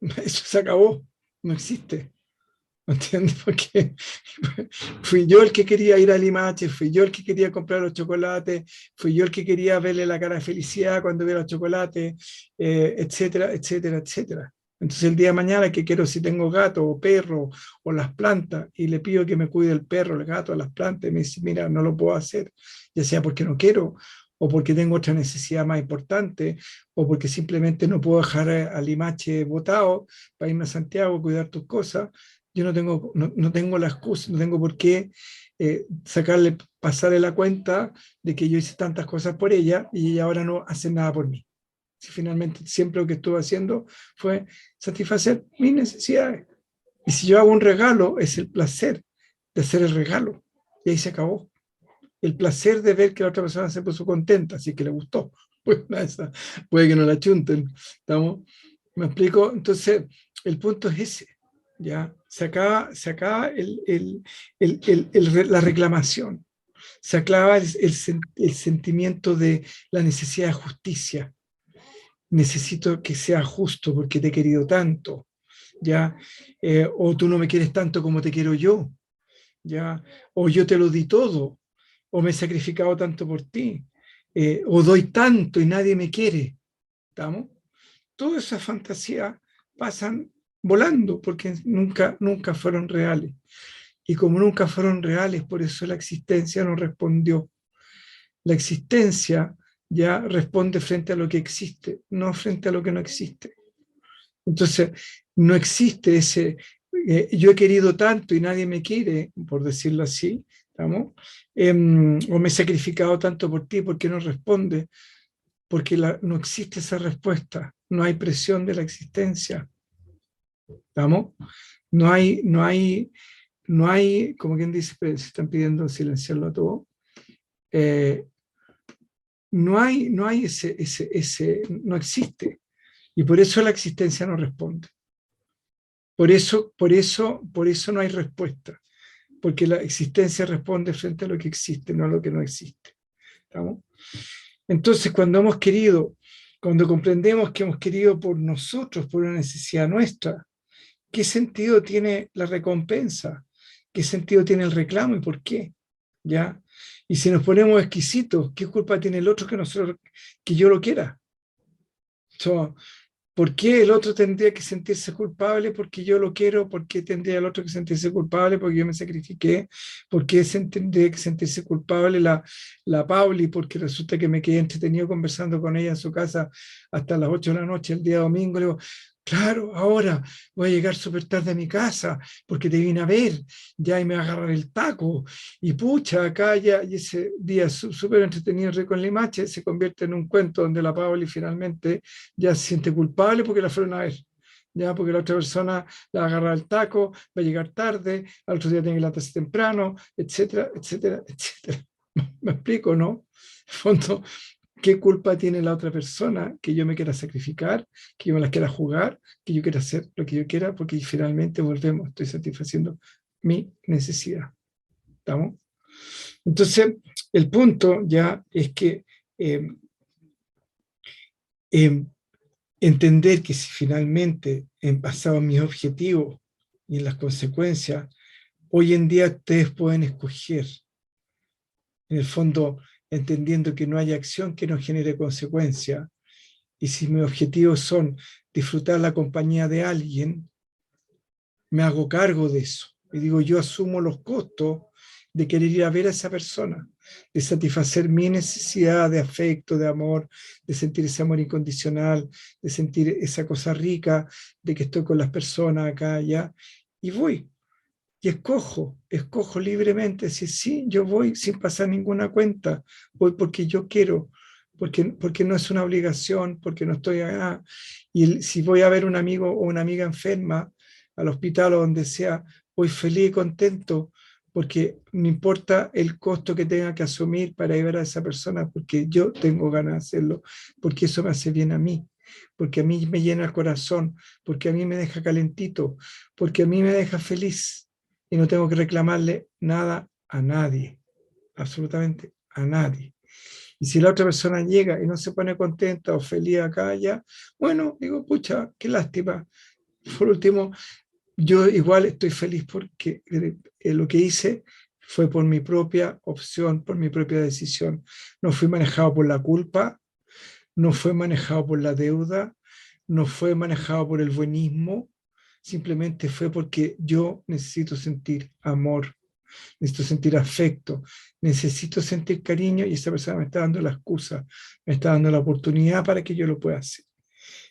Eso se acabó, no existe. ¿Me entiendes? Porque fui yo el que quería ir a Limache, fui yo el que quería comprar los chocolates, fui yo el que quería verle la cara de felicidad cuando ve los chocolates, etcétera, etcétera, etcétera. Entonces el día de mañana que quiero, si tengo gato o perro o las plantas, y le pido que me cuide el perro, el gato, las plantas, y me dice, mira, no lo puedo hacer, ya sea porque no quiero, o porque tengo otra necesidad más importante, o porque simplemente no puedo dejar a Limache botado para irme a Santiago a cuidar tus cosas. Yo no tengo la excusa, no tengo por qué pasarle la cuenta de que yo hice tantas cosas por ella y ella ahora no hace nada por mí. Si finalmente siempre lo que estuve haciendo fue satisfacer mis necesidades. Y si yo hago un regalo, es el placer de hacer el regalo. Y ahí se acabó. El placer de ver que la otra persona se puso contenta, así que le gustó. Pues esa, puede que no la chunten. ¿Estamos? ¿Me explico? Entonces, el punto es ese. ¿Ya? Se acaba la reclamación, se acaba el sentimiento de la necesidad de justicia. Necesito que sea justo porque te he querido tanto, ¿ya? O tú no me quieres tanto como te quiero yo, ¿ya? O yo te lo di todo, o me he sacrificado tanto por ti, o doy tanto y nadie me quiere, ¿estamos? Todas esas fantasías pasan volando porque nunca fueron reales. Y como nunca fueron reales, por eso la existencia no respondió. La existencia ya responde frente a lo que existe, no frente a lo que no existe. Entonces, no existe ese, yo he querido tanto y nadie me quiere, por decirlo así, ¿estamos? O me he sacrificado tanto por ti, ¿por qué no responde? Porque no existe esa respuesta, no hay presión de la existencia, ¿estamos? No hay, como quien dice, se están pidiendo silenciarlo a todo, no hay no existe, y por eso la existencia no responde. Por eso no hay respuesta, porque la existencia responde frente a lo que existe, no a lo que no existe. ¿Estamos? Entonces, cuando comprendemos que hemos querido por nosotros, por una necesidad nuestra, ¿qué sentido tiene la recompensa? ¿Qué sentido tiene el reclamo y por qué? ¿Ya? Y si nos ponemos exquisitos, ¿qué culpa tiene el otro que yo lo quiera? ¿Por qué el otro tendría que sentirse culpable porque yo lo quiero? ¿Por qué tendría el otro que sentirse culpable porque yo me sacrifiqué? ¿Por qué tendría que sentirse culpable la Pauli porque resulta que me quedé entretenido conversando con ella en su casa hasta las 8 de la noche el día domingo? Le digo, claro, ahora voy a llegar súper tarde a mi casa porque te vine a ver, ya, y me va a agarrar el taco. Y pucha, acá ya, y ese día súper entretenido, rico en Limache, se convierte en un cuento donde la Pauli finalmente ya se siente culpable porque la fueron a ver. Ya, porque la otra persona la agarra el taco, va a llegar tarde, al otro día tiene que levantarse temprano, etcétera, etcétera, etcétera. ¿Me explico, no? En fondo, ¿qué culpa tiene la otra persona que yo me quiera sacrificar, que yo me la quiera jugar, que yo quiera hacer lo que yo quiera? Porque finalmente volvemos, estoy satisfaciendo mi necesidad. ¿Estamos? Entonces, el punto ya es que entender que si finalmente en basado en mis objetivos y en las consecuencias, hoy en día ustedes pueden escoger, en el fondo, entendiendo que no hay acción que no genere consecuencia, y si mis objetivos son disfrutar la compañía de alguien, me hago cargo de eso. Y digo, yo asumo los costos de querer ir a ver a esa persona, de satisfacer mi necesidad de afecto, de amor, de sentir ese amor incondicional, de sentir esa cosa rica, de que estoy con las personas acá, allá, y voy. Y escojo libremente, si sí, yo voy sin pasar ninguna cuenta, voy porque yo quiero, porque no es una obligación, porque no estoy acá. Y si voy a ver un amigo o una amiga enferma al hospital o donde sea, voy feliz y contento, porque no importa el costo que tenga que asumir para ir a ver a esa persona, porque yo tengo ganas de hacerlo, porque eso me hace bien a mí, porque a mí me llena el corazón, porque a mí me deja calentito, porque a mí me deja feliz. Y no tengo que reclamarle nada a nadie, absolutamente a nadie. Y si la otra persona llega y no se pone contenta o feliz acá, allá, bueno, digo, pucha, qué lástima. Por último, yo igual estoy feliz porque lo que hice fue por mi propia opción, por mi propia decisión. No fui manejado por la culpa, no fue manejado por la deuda, no fue manejado por el buenismo, simplemente fue porque yo necesito sentir amor, necesito sentir afecto, necesito sentir cariño y esa persona me está dando la excusa, me está dando la oportunidad para que yo lo pueda hacer.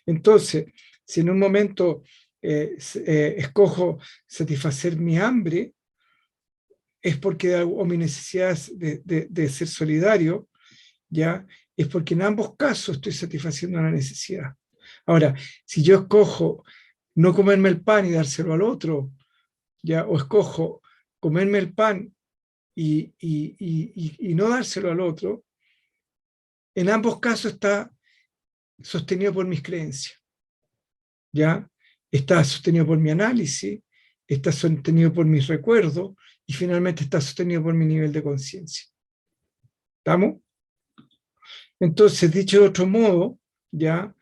Entonces, si en un momento escojo satisfacer mi hambre, es porque, o mi necesidad de ser solidario, ¿ya? Es porque en ambos casos estoy satisfaciendo una necesidad. Ahora, si yo escojo no comerme el pan y dárselo al otro, ¿ya? O escojo comerme el pan y no dárselo al otro, en ambos casos está sostenido por mis creencias, ¿ya? Está sostenido por mi análisis, está sostenido por mis recuerdos y finalmente está sostenido por mi nivel de conciencia. ¿Estamos? Entonces, dicho de otro modo, ¿ya?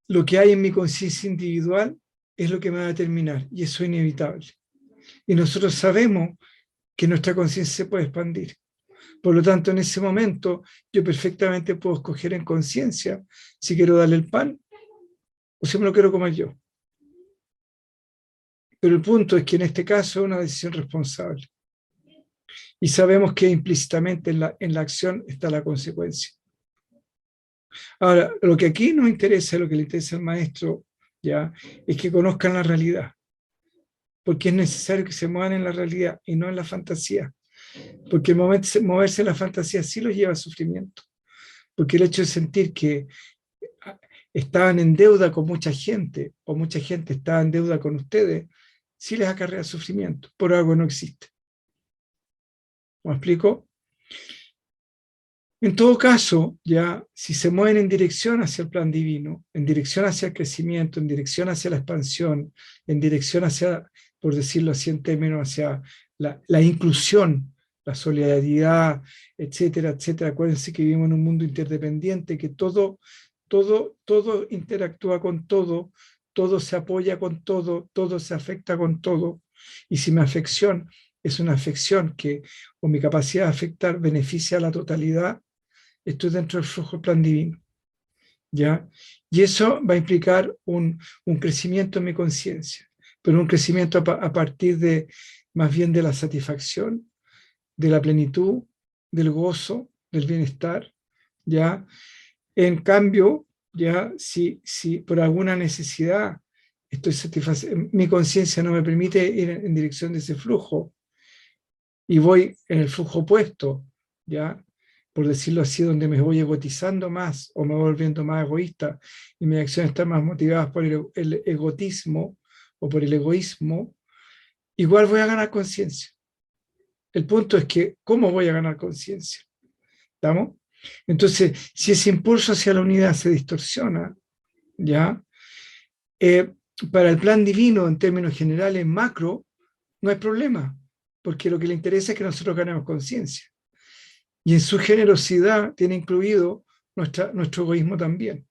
Lo que hay en mi conciencia individual es lo que me va a determinar y eso es inevitable. Y nosotros sabemos que nuestra conciencia se puede expandir. Por lo tanto, en ese momento, yo perfectamente puedo escoger en conciencia si quiero darle el pan o si me lo quiero comer yo. Pero el punto es que en este caso es una decisión responsable. Y sabemos que implícitamente en la acción está la consecuencia. Ahora, lo que aquí nos interesa, lo que le interesa al maestro, ¿ya? Es que conozcan la realidad. Porque es necesario que se muevan en la realidad y no en la fantasía. Porque el moverse en la fantasía sí los lleva a sufrimiento. Porque el hecho de sentir que estaban en deuda con mucha gente, o mucha gente estaba en deuda con ustedes, sí les acarrea sufrimiento. Por algo no existe. ¿Me explico? En todo caso, ya si se mueven en dirección hacia el plan divino, en dirección hacia el crecimiento, en dirección hacia la expansión, en dirección hacia, por decirlo así en términos, hacia la inclusión, la solidaridad, etcétera, etcétera. Acuérdense que vivimos en un mundo interdependiente, que todo interactúa con todo, todo se apoya con todo, todo se afecta con todo. Y si mi afección es una afección que, o mi capacidad de afectar beneficia a la totalidad, estoy dentro del flujo del plan divino, ¿ya? Y eso va a implicar un crecimiento en mi conciencia, pero un crecimiento a partir de, más bien de la satisfacción, de la plenitud, del gozo, del bienestar, ¿ya? En cambio, ya si por alguna necesidad estoy mi conciencia no me permite ir en dirección de ese flujo y voy en el flujo opuesto, ¿ya? Por decirlo así, donde me voy egotizando más o me voy volviendo más egoísta y mis acciones están más motivadas por el egotismo o por el egoísmo, igual voy a ganar conciencia. El punto es que, ¿cómo voy a ganar conciencia? ¿Estamos? Entonces, si ese impulso hacia la unidad se distorsiona, ¿ya? Para el plan divino, en términos generales, macro, no hay problema, porque lo que le interesa es que nosotros ganemos conciencia. Y en su generosidad tiene incluido nuestro egoísmo también.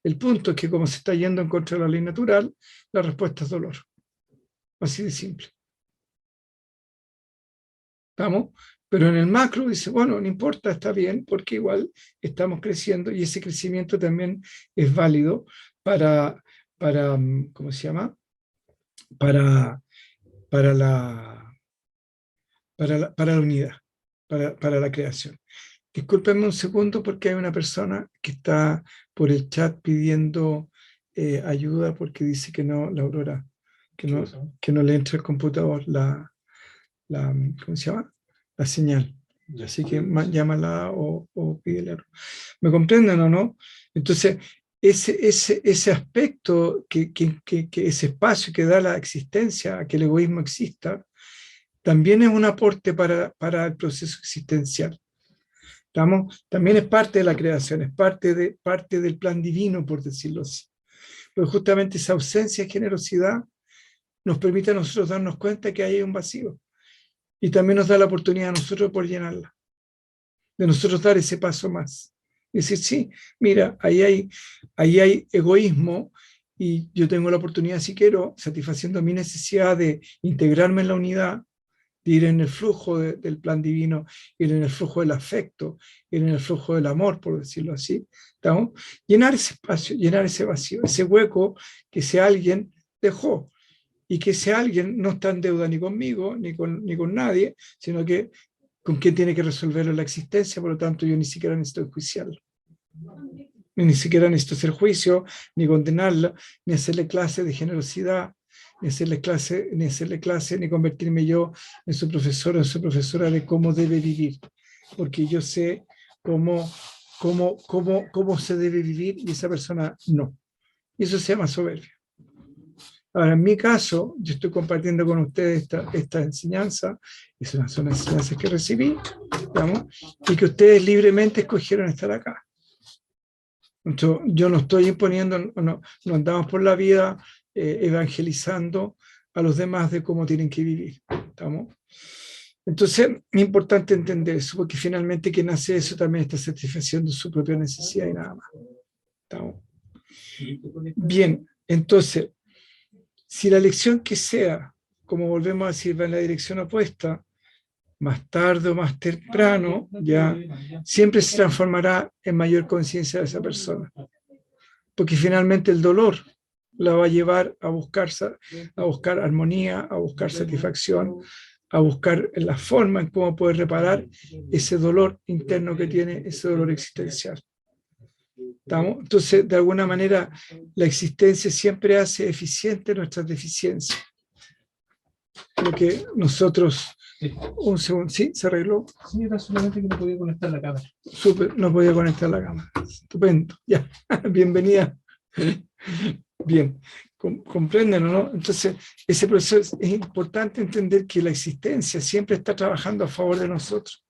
El punto es que como se está yendo en contra de la ley natural, la respuesta es dolor. Así de simple. ¿Estamos? Pero en el macro dice, bueno, no importa, está bien, porque igual estamos creciendo y ese crecimiento también es válido para ¿cómo se llama? Para, para, la, para la unidad, para la creación. Discúlpenme un segundo porque hay una persona que está por el chat pidiendo ayuda porque dice que no, la Aurora, que no le entra al computador ¿cómo se llama? La señal. Así que llámala o pídele. ¿Me comprenden o no? Entonces, ese aspecto, que ese espacio que da la existencia a que el egoísmo exista, también es un aporte para el proceso existencial. ¿Estamos? También es parte de la creación, es parte del plan divino, por decirlo así. Pero justamente esa ausencia de generosidad nos permite a nosotros darnos cuenta que hay un vacío. Y también nos da la oportunidad a nosotros por llenarla, de nosotros dar ese paso más. Y decir, sí, mira, ahí hay egoísmo y yo tengo la oportunidad, si quiero, satisfaciendo mi necesidad de integrarme en la unidad, de ir en el flujo del plan divino, ir en el flujo del afecto, ir en el flujo del amor, por decirlo así. ¿Estamos? Llenar ese espacio, llenar ese vacío, ese hueco que ese alguien dejó. Y que ese alguien no está en deuda ni conmigo, ni con nadie, sino que con quien tiene que resolverlo la existencia, por lo tanto yo ni siquiera necesito enjuiciarlo. Ni siquiera necesito hacer juicio, ni condenarlo, ni hacerle clase de generosidad, ni hacerle clase, ni convertirme yo en su profesor o en su profesora de cómo debe vivir. Porque yo sé cómo se debe vivir y esa persona no. Y eso se llama soberbia. Ahora, en mi caso, yo estoy compartiendo con ustedes esta enseñanza, son las enseñanzas que recibí, digamos, y que ustedes libremente escogieron estar acá. Entonces, yo no estoy imponiendo, no andamos por la vida evangelizando a los demás de cómo tienen que vivir. ¿Estamos? Entonces, es importante entender eso, porque finalmente quien hace eso también está satisfaciendo su propia necesidad y nada más. ¿Estamos? Bien, entonces, si la elección que sea, como volvemos a decir, va en la dirección opuesta, más tarde o más temprano, ya siempre se transformará en mayor conciencia de esa persona. Porque finalmente el dolor la va a llevar a buscar armonía, a buscar satisfacción, a buscar la forma en cómo poder reparar ese dolor interno que tiene, ese dolor existencial. ¿Estamos? Entonces, de alguna manera, la existencia siempre hace eficiente nuestras deficiencias. Lo que nosotros... Un segundo, ¿sí? ¿Se arregló? Sí, era solamente que no podía conectar la cámara. Súper, no podía conectar la cámara. Estupendo, ya. Bienvenida. Bien, comprenden, ¿no? Entonces, ese proceso es importante entender que la existencia siempre está trabajando a favor de nosotros.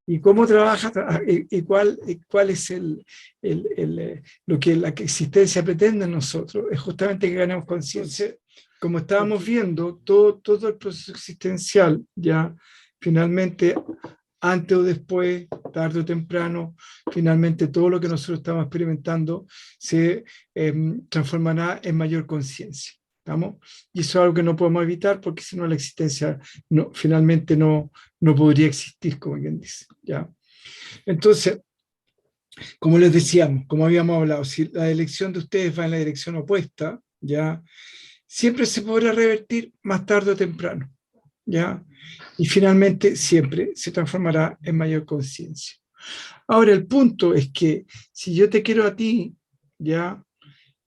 ¿Y cómo trabaja? ¿Y cuál es lo que la existencia pretende en nosotros? Es justamente que ganemos conciencia. Como estábamos viendo, todo el proceso existencial, ya finalmente, antes o después, tarde o temprano, finalmente todo lo que nosotros estamos experimentando se transformará en mayor conciencia. ¿Estamos? Y eso es algo que no podemos evitar porque si no la existencia finalmente no podría existir, como quien dice. ¿Ya? Entonces, como les decíamos, como habíamos hablado, si la elección de ustedes va en la dirección opuesta, ¿ya? Siempre se podrá revertir más tarde o temprano, ¿ya? Y finalmente siempre se transformará en mayor conciencia. Ahora, el punto es que si yo te quiero a ti, ¿ya?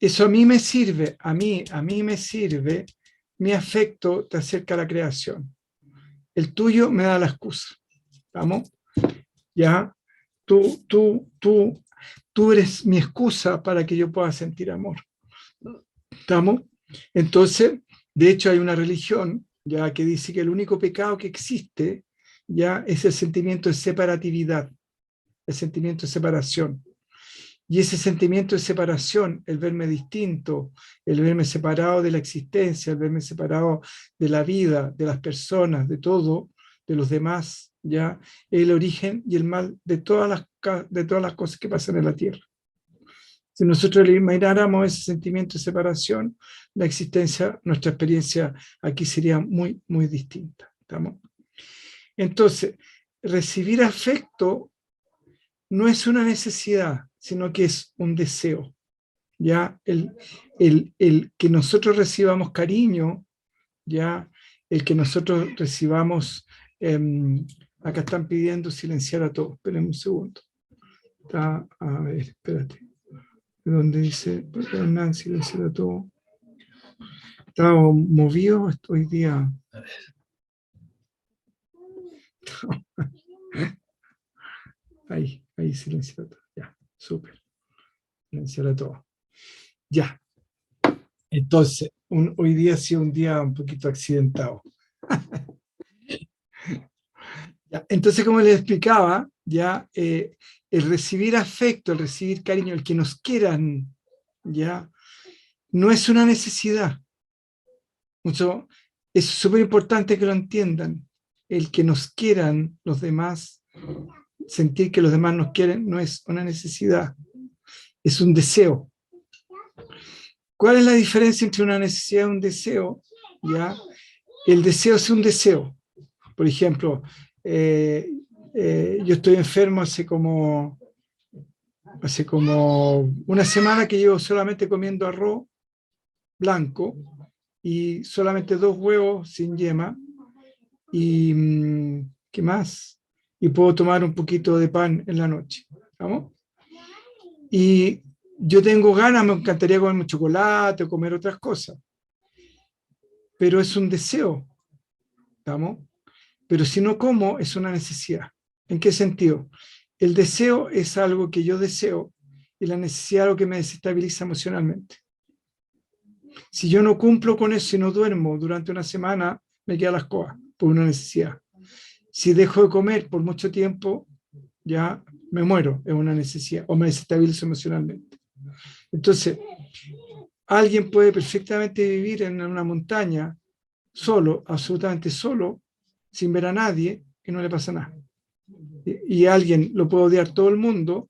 Eso a mí me sirve, a mí me sirve, mi afecto te acerca a la creación. El tuyo me da la excusa, ¿estamos? ¿Ya? Tú eres mi excusa para que yo pueda sentir amor. ¿Estamos? Entonces, de hecho hay una religión ya que dice que el único pecado que existe ya es el sentimiento de separatividad, el sentimiento de separación. Y ese sentimiento de separación, el verme distinto, el verme separado de la existencia, el verme separado de la vida, de las personas, de todo, de los demás, ya es el origen y el mal de todas las cosas que pasan en la tierra. Si nosotros elimináramos ese sentimiento de separación, la existencia, nuestra experiencia aquí sería muy, muy distinta. ¿Estamos? Entonces, recibir afecto no es una necesidad, sino que es un deseo. ¿Ya? El que nosotros recibamos cariño, ¿ya? El que nosotros recibamos, acá están pidiendo silenciar a todos, esperen un segundo. A ver, espérate. ¿Dónde dice, Hernán, silenciar a todos? ¿Está movido hoy día? Ahí silenciar a todos. Ya, súper. Silenciar a todos. Ya. Entonces, hoy día ha sido un día un poquito accidentado. Ya, entonces, como les explicaba, ya el recibir afecto, el recibir cariño, el que nos quieran, ya no es una necesidad. Es súper importante que lo entiendan. El que nos quieran los demás, sentir que los demás nos quieren, no es una necesidad, es un deseo. ¿Cuál es la diferencia entre una necesidad y un deseo? ¿Ya? El deseo es un deseo. Por ejemplo, yo estoy enfermo hace como una semana que llevo solamente comiendo arroz blanco y solamente 2 huevos sin yema y ¿qué más? Y puedo tomar un poquito de pan en la noche. ¿Vamos? Y yo tengo ganas, me encantaría comer chocolate o comer otras cosas, pero es un deseo. ¿Estamos? Pero si no como, es una necesidad. ¿En qué sentido? El deseo es algo que yo deseo y la necesidad es algo que me desestabiliza emocionalmente. Si yo no cumplo con eso y no duermo durante una semana, me queda la escoba por una necesidad. Si dejo de comer por mucho tiempo, ya me muero, es una necesidad, o me desestabilizo emocionalmente. Entonces, alguien puede perfectamente vivir en una montaña solo, absolutamente solo, sin ver a nadie, y no le pasa nada. Y alguien lo puede odiar todo el mundo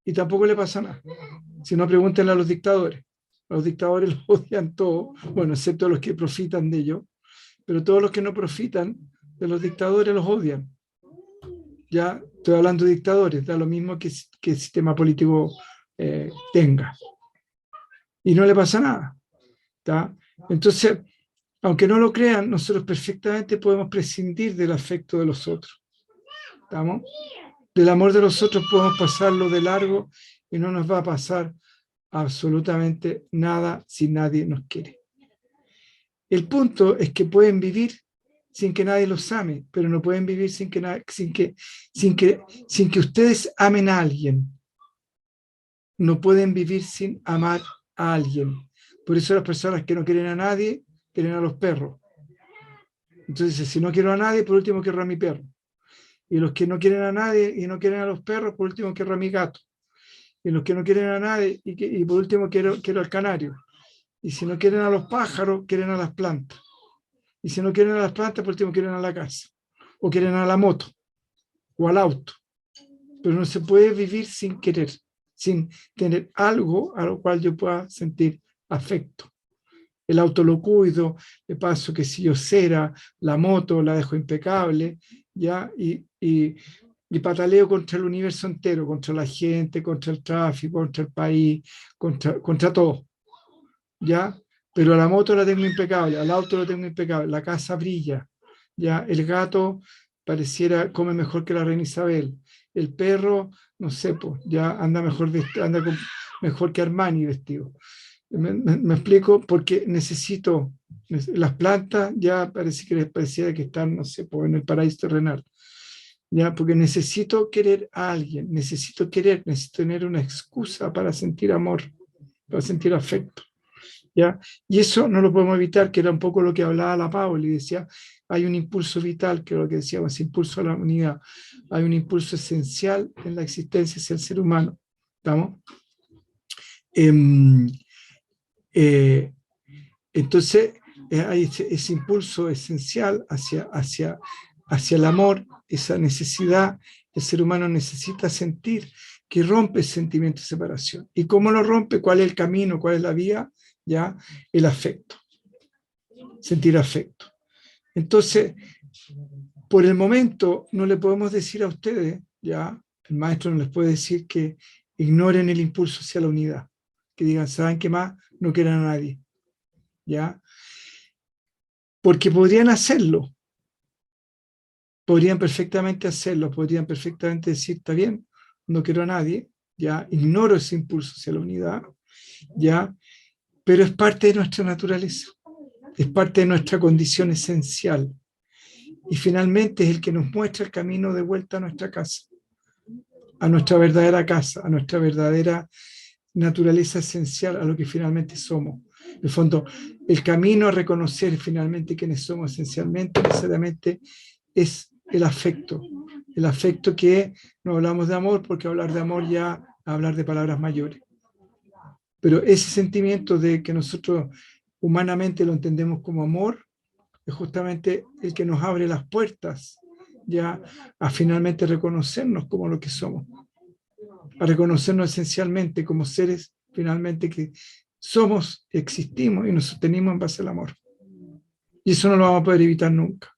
y tampoco le pasa nada. Si no, pregúntenle a los dictadores. Los dictadores los odian todos, bueno, excepto los que profitan de ello, pero todos los que no profitan de los dictadores los odian. Ya estoy hablando de dictadores, da lo mismo que el sistema político tenga. Y no le pasa nada. ¿Tá? Entonces, aunque no lo crean, nosotros perfectamente podemos prescindir del afecto de los otros. ¿Estamos? Del amor de los otros podemos pasarlo de largo y no nos va a pasar absolutamente nada si nadie nos quiere. El punto es que pueden vivir sin que nadie los ame, pero no pueden vivir sin que ustedes amen a alguien. No pueden vivir sin amar a alguien. Por eso las personas que no quieren a nadie, quieren a los perros. Entonces, si no quiero a nadie, por último quiero a mi perro. Y los que no quieren a nadie y no quieren a los perros, por último quiero a mi gato. Y los que no quieren a nadie y por último quiero al canario. Y si no quieren a los pájaros, quieren a las plantas. Y si no quieren a las plantas, por último quieren a la casa. O quieren a la moto. O al auto. Pero no se puede vivir sin querer. Sin tener algo a lo cual yo pueda sentir afecto. El auto lo cuido, le paso que si yo cera, la moto la dejo impecable, ¿ya? Y pataleo contra el universo entero, contra la gente, contra el tráfico, contra el país, contra todo, ¿ya? Pero a la moto la tengo impecable, al auto lo tengo impecable, la casa brilla, ¿ya? El gato pareciera, come mejor que la reina Isabel, el perro, no sé, pues, ya anda mejor mejor que Armani vestido. Me explico, porque necesito, las plantas ya parece que les pareciera que están, no sé, pues, en el paraíso terrenal. ¿Ya? Porque necesito querer a alguien, necesito tener una excusa para sentir amor, para sentir afecto. ¿Ya? Y eso no lo podemos evitar, que era un poco lo que hablaba la Paula, y decía, hay un impulso vital, que es lo que decíamos, impulso a la unidad, hay un impulso esencial en la existencia del ser humano. ¿Estamos? Entonces, hay ese impulso esencial hacia el amor, esa necesidad. El ser humano necesita sentir que rompe el sentimiento de separación. ¿Y cómo lo rompe? ¿Cuál es el camino? ¿Cuál es la vía? ¿Ya? El afecto. Sentir afecto. Entonces, por el momento no le podemos decir a ustedes, ya, el maestro no les puede decir que ignoren el impulso hacia la unidad, que digan, ¿saben qué más? No quieran a nadie, ¿ya? Porque podrían hacerlo, podrían perfectamente hacerlo, podrían perfectamente decir, está bien, no quiero a nadie, ya, ignoro ese impulso hacia la unidad, ya, pero es parte de nuestra naturaleza, es parte de nuestra condición esencial, y finalmente es el que nos muestra el camino de vuelta a nuestra casa, a nuestra verdadera casa, a nuestra verdadera naturaleza esencial, a lo que finalmente somos. En el fondo, el camino a reconocer finalmente quiénes somos esencialmente, necesariamente, es el afecto que no hablamos de amor, porque hablar de amor ya hablar de palabras mayores. Pero ese sentimiento de que nosotros humanamente lo entendemos como amor, es justamente el que nos abre las puertas ya a finalmente reconocernos como lo que somos, a reconocernos esencialmente como seres finalmente que somos, existimos y nos sostenimos en base al amor. Y eso no lo vamos a poder evitar nunca.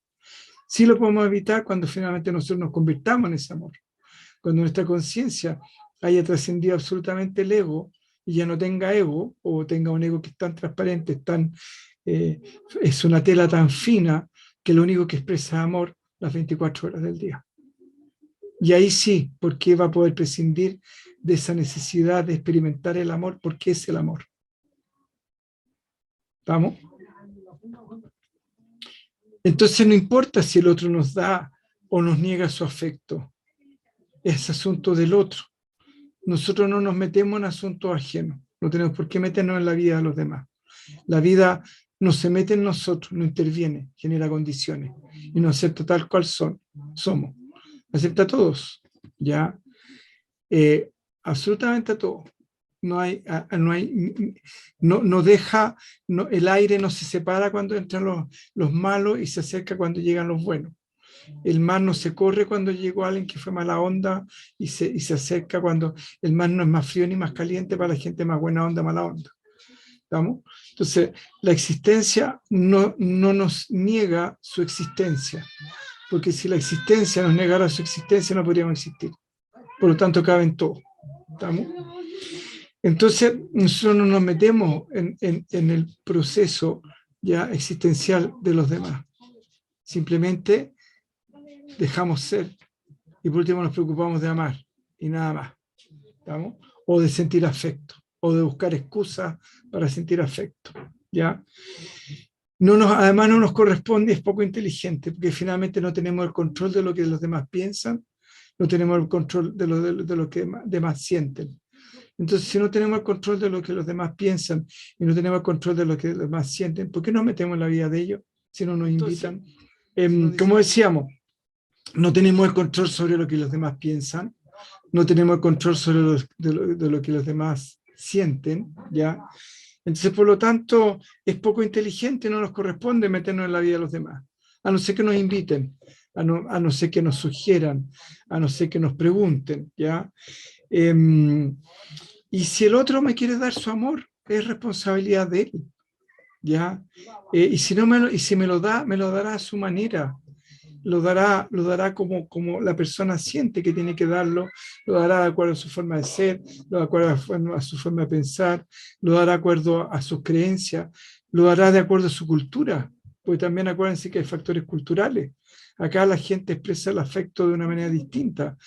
Sí lo podemos evitar cuando finalmente nosotros nos convirtamos en ese amor, cuando nuestra conciencia haya trascendido absolutamente el ego y ya no tenga ego, o tenga un ego que es tan transparente, es una tela tan fina que lo único que expresa es amor las 24 horas del día. Y ahí sí, porque va a poder prescindir de esa necesidad de experimentar el amor, porque es el amor. ¿Vamos? Entonces no importa si el otro nos da o nos niega su afecto, es asunto del otro. Nosotros no nos metemos en asuntos ajenos, no tenemos por qué meternos en la vida de los demás. La vida no se mete en nosotros, no interviene, genera condiciones y nos acepta tal cual somos. Acepta a todos, ¿ya? Absolutamente a todos. No deja, el aire no se separa cuando entran los malos y se acerca cuando llegan los buenos. El mar no se corre cuando llegó alguien que fue mala onda y se acerca cuando el mar no es más frío ni más caliente para la gente más buena onda, mala onda. ¿Estamos? Entonces, la existencia no nos niega su existencia, porque si la existencia nos negara su existencia no podríamos existir. Por lo tanto, cabe en todo. ¿Estamos? Entonces, nosotros no nos metemos en el proceso ya existencial de los demás. Simplemente dejamos ser y por último nos preocupamos de amar y nada más. ¿Estamos? O de sentir afecto, o de buscar excusas para sentir afecto. ¿Ya? Además no nos corresponde, es poco inteligente, porque finalmente no tenemos el control de lo que los demás piensan, no tenemos el control de lo que los demás sienten. Entonces, si no tenemos el control de lo que los demás piensan y no tenemos el control de lo que los demás sienten, ¿por qué nos metemos en la vida de ellos si no nos invitan? Como decíamos, no tenemos el control sobre lo que los demás piensan, no tenemos el control sobre de lo que los demás sienten, ¿ya? Entonces, por lo tanto, es poco inteligente, no nos corresponde meternos en la vida de los demás, a no ser que nos inviten, a no ser que nos sugieran, a no ser que nos pregunten, ¿ya? Y si el otro me quiere dar su amor, es responsabilidad de él, ¿ya? Y si me lo da, me lo dará a su manera, lo dará como la persona siente que tiene que darlo, lo dará de acuerdo a su forma de ser, lo dará de acuerdo a su forma de pensar, lo dará de acuerdo a sus creencias, lo dará de acuerdo a su cultura, porque también acuérdense que hay factores culturales. Acá la gente expresa el afecto de una manera distinta.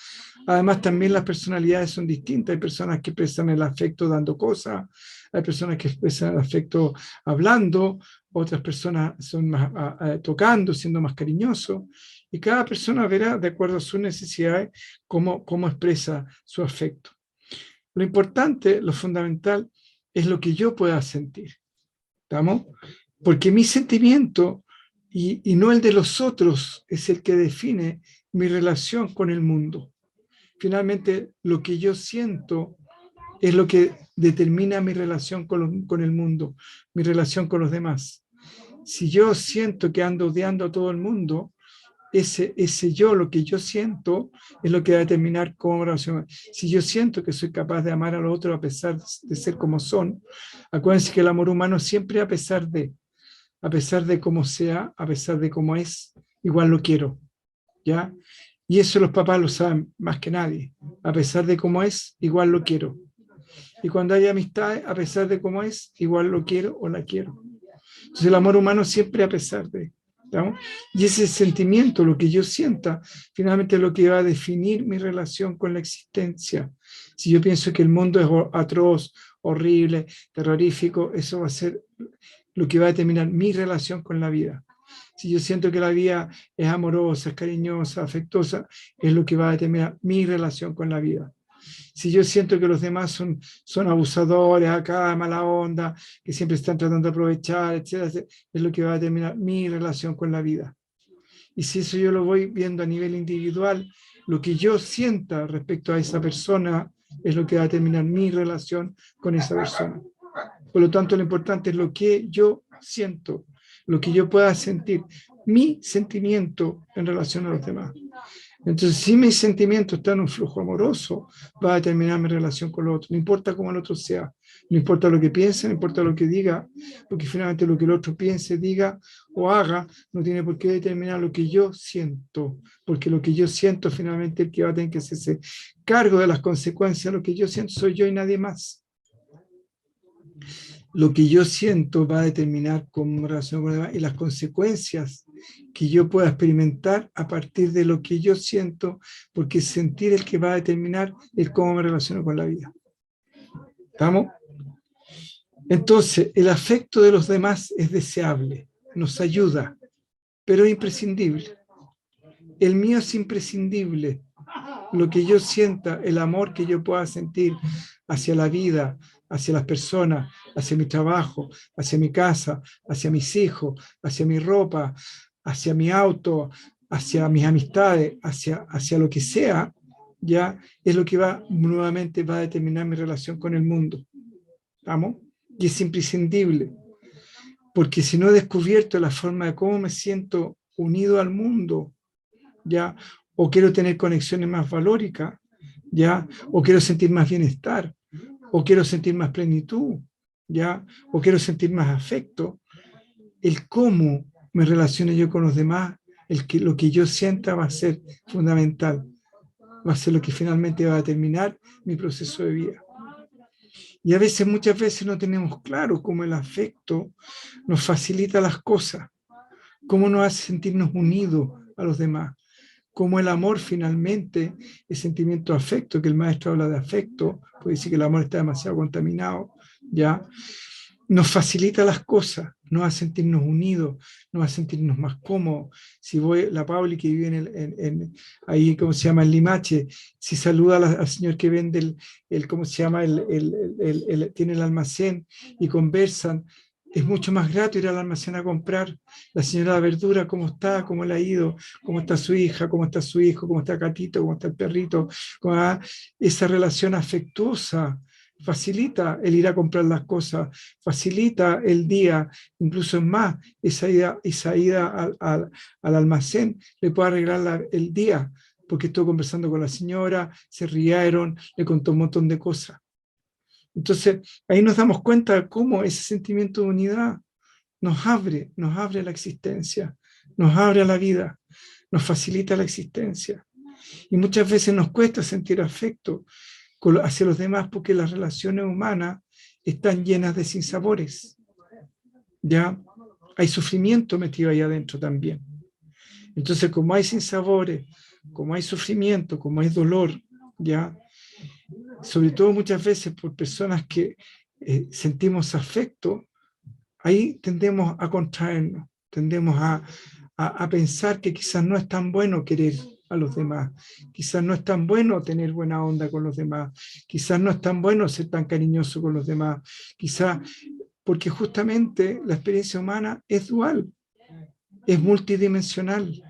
Además, también las personalidades son distintas. Hay personas que expresan el afecto dando cosas, hay personas que expresan el afecto hablando, otras personas son más tocando, siendo más cariñosos. Y cada persona verá, de acuerdo a sus necesidades, cómo expresa su afecto. Lo importante, lo fundamental, es lo que yo pueda sentir. ¿Estamos? Porque mi sentimiento y no el de los otros es el que define mi relación con el mundo. Finalmente, lo que yo siento es lo que determina mi relación con el mundo, mi relación con los demás. Si yo siento que ando odiando a todo el mundo, ese yo, lo que yo siento, es lo que va a determinar cómo me relaciono. Si yo siento que soy capaz de amar al otro a pesar de ser como son, acuérdense que el amor humano siempre a pesar de cómo sea, a pesar de cómo es, igual lo quiero, ¿ya? Y eso los papás lo saben más que nadie. A pesar de cómo es, igual lo quiero. Y cuando hay amistad, a pesar de cómo es, igual lo quiero o la quiero. Entonces el amor humano siempre a pesar de, ¿no? Y ese sentimiento, lo que yo sienta, finalmente es lo que va a definir mi relación con la existencia. Si yo pienso que el mundo es atroz, horrible, terrorífico, eso va a ser lo que va a determinar mi relación con la vida. Si yo siento que la vida es amorosa, es cariñosa, afectuosa, es lo que va a determinar mi relación con la vida. Si yo siento que los demás son abusadores, acá, mala onda, que siempre están tratando de aprovechar, etcétera, es lo que va a determinar mi relación con la vida. Y si eso yo lo voy viendo a nivel individual, lo que yo sienta respecto a esa persona es lo que va a determinar mi relación con esa persona. Por lo tanto, lo importante es lo que yo siento, lo que yo pueda sentir, mi sentimiento en relación a los demás. Entonces, si mi sentimiento está en un flujo amoroso, va a determinar mi relación con el otro. No importa cómo el otro sea, no importa lo que piense, no importa lo que diga, porque finalmente lo que el otro piense, diga o haga, no tiene por qué determinar lo que yo siento, porque lo que yo siento finalmente el que va a tener que hacerse cargo de las consecuencias, lo que yo siento soy yo y nadie más. Lo que yo siento va a determinar cómo me relaciono con los demás y las consecuencias que yo pueda experimentar a partir de lo que yo siento, porque sentir el que va a determinar el cómo me relaciono con la vida. ¿Estamos? Entonces, el afecto de los demás es deseable, nos ayuda, pero es imprescindible. El mío es imprescindible. Lo que yo sienta, el amor que yo pueda sentir hacia la vida, hacia las personas, hacia mi trabajo, hacia mi casa, hacia mis hijos, hacia mi ropa, hacia mi auto, hacia mis amistades, hacia lo que sea, ya es lo que nuevamente va a determinar mi relación con el mundo. ¿Vamos? Y es imprescindible, porque si no he descubierto la forma de cómo me siento unido al mundo, ya, o quiero tener conexiones más valóricas, ya, o quiero sentir más bienestar, o quiero sentir más plenitud, ya, o quiero sentir más afecto, el cómo me relacione yo con los demás, lo que yo sienta va a ser fundamental, va a ser lo que finalmente va a determinar mi proceso de vida. Y a veces, muchas veces no tenemos claro cómo el afecto nos facilita las cosas, cómo nos hace sentirnos unidos a los demás, cómo el amor finalmente, el sentimiento de afecto, que el maestro habla de afecto, puede decir que el amor está demasiado contaminado, ¿ya? Nos facilita las cosas, nos hace sentirnos unidos, nos hace sentirnos más cómodos. Si voy, la Pauli que vive ahí, ¿cómo se llama? En Limache, si saluda al señor que vende ¿cómo se llama? Tiene el almacén y conversan, es mucho más grato ir al almacén a comprar. La señora de verdura, ¿cómo está? ¿Cómo le ha ido? ¿Cómo está su hija? ¿Cómo está su hijo? ¿Cómo está Catito? ¿Cómo está el perrito? Esa relación afectuosa facilita el ir a comprar las cosas, facilita el día, incluso es más, esa ida al almacén le puede arreglar el día, porque estuvo conversando con la señora, se rieron, le contó un montón de cosas. Entonces, ahí nos damos cuenta de cómo ese sentimiento de unidad nos abre la existencia, nos abre a la vida, nos facilita la existencia. Y muchas veces nos cuesta sentir afecto hacia los demás porque las relaciones humanas están llenas de sinsabores. ¿Ya? Hay sufrimiento metido ahí adentro también. Entonces, como hay sinsabores, como hay sufrimiento, como hay dolor, ¿ya? Sobre todo muchas veces por personas que sentimos afecto, ahí tendemos a contraernos, tendemos a pensar que quizás no es tan bueno querer a los demás, quizás no es tan bueno tener buena onda con los demás, quizás no es tan bueno ser tan cariñoso con los demás, quizás porque justamente la experiencia humana es dual, es multidimensional,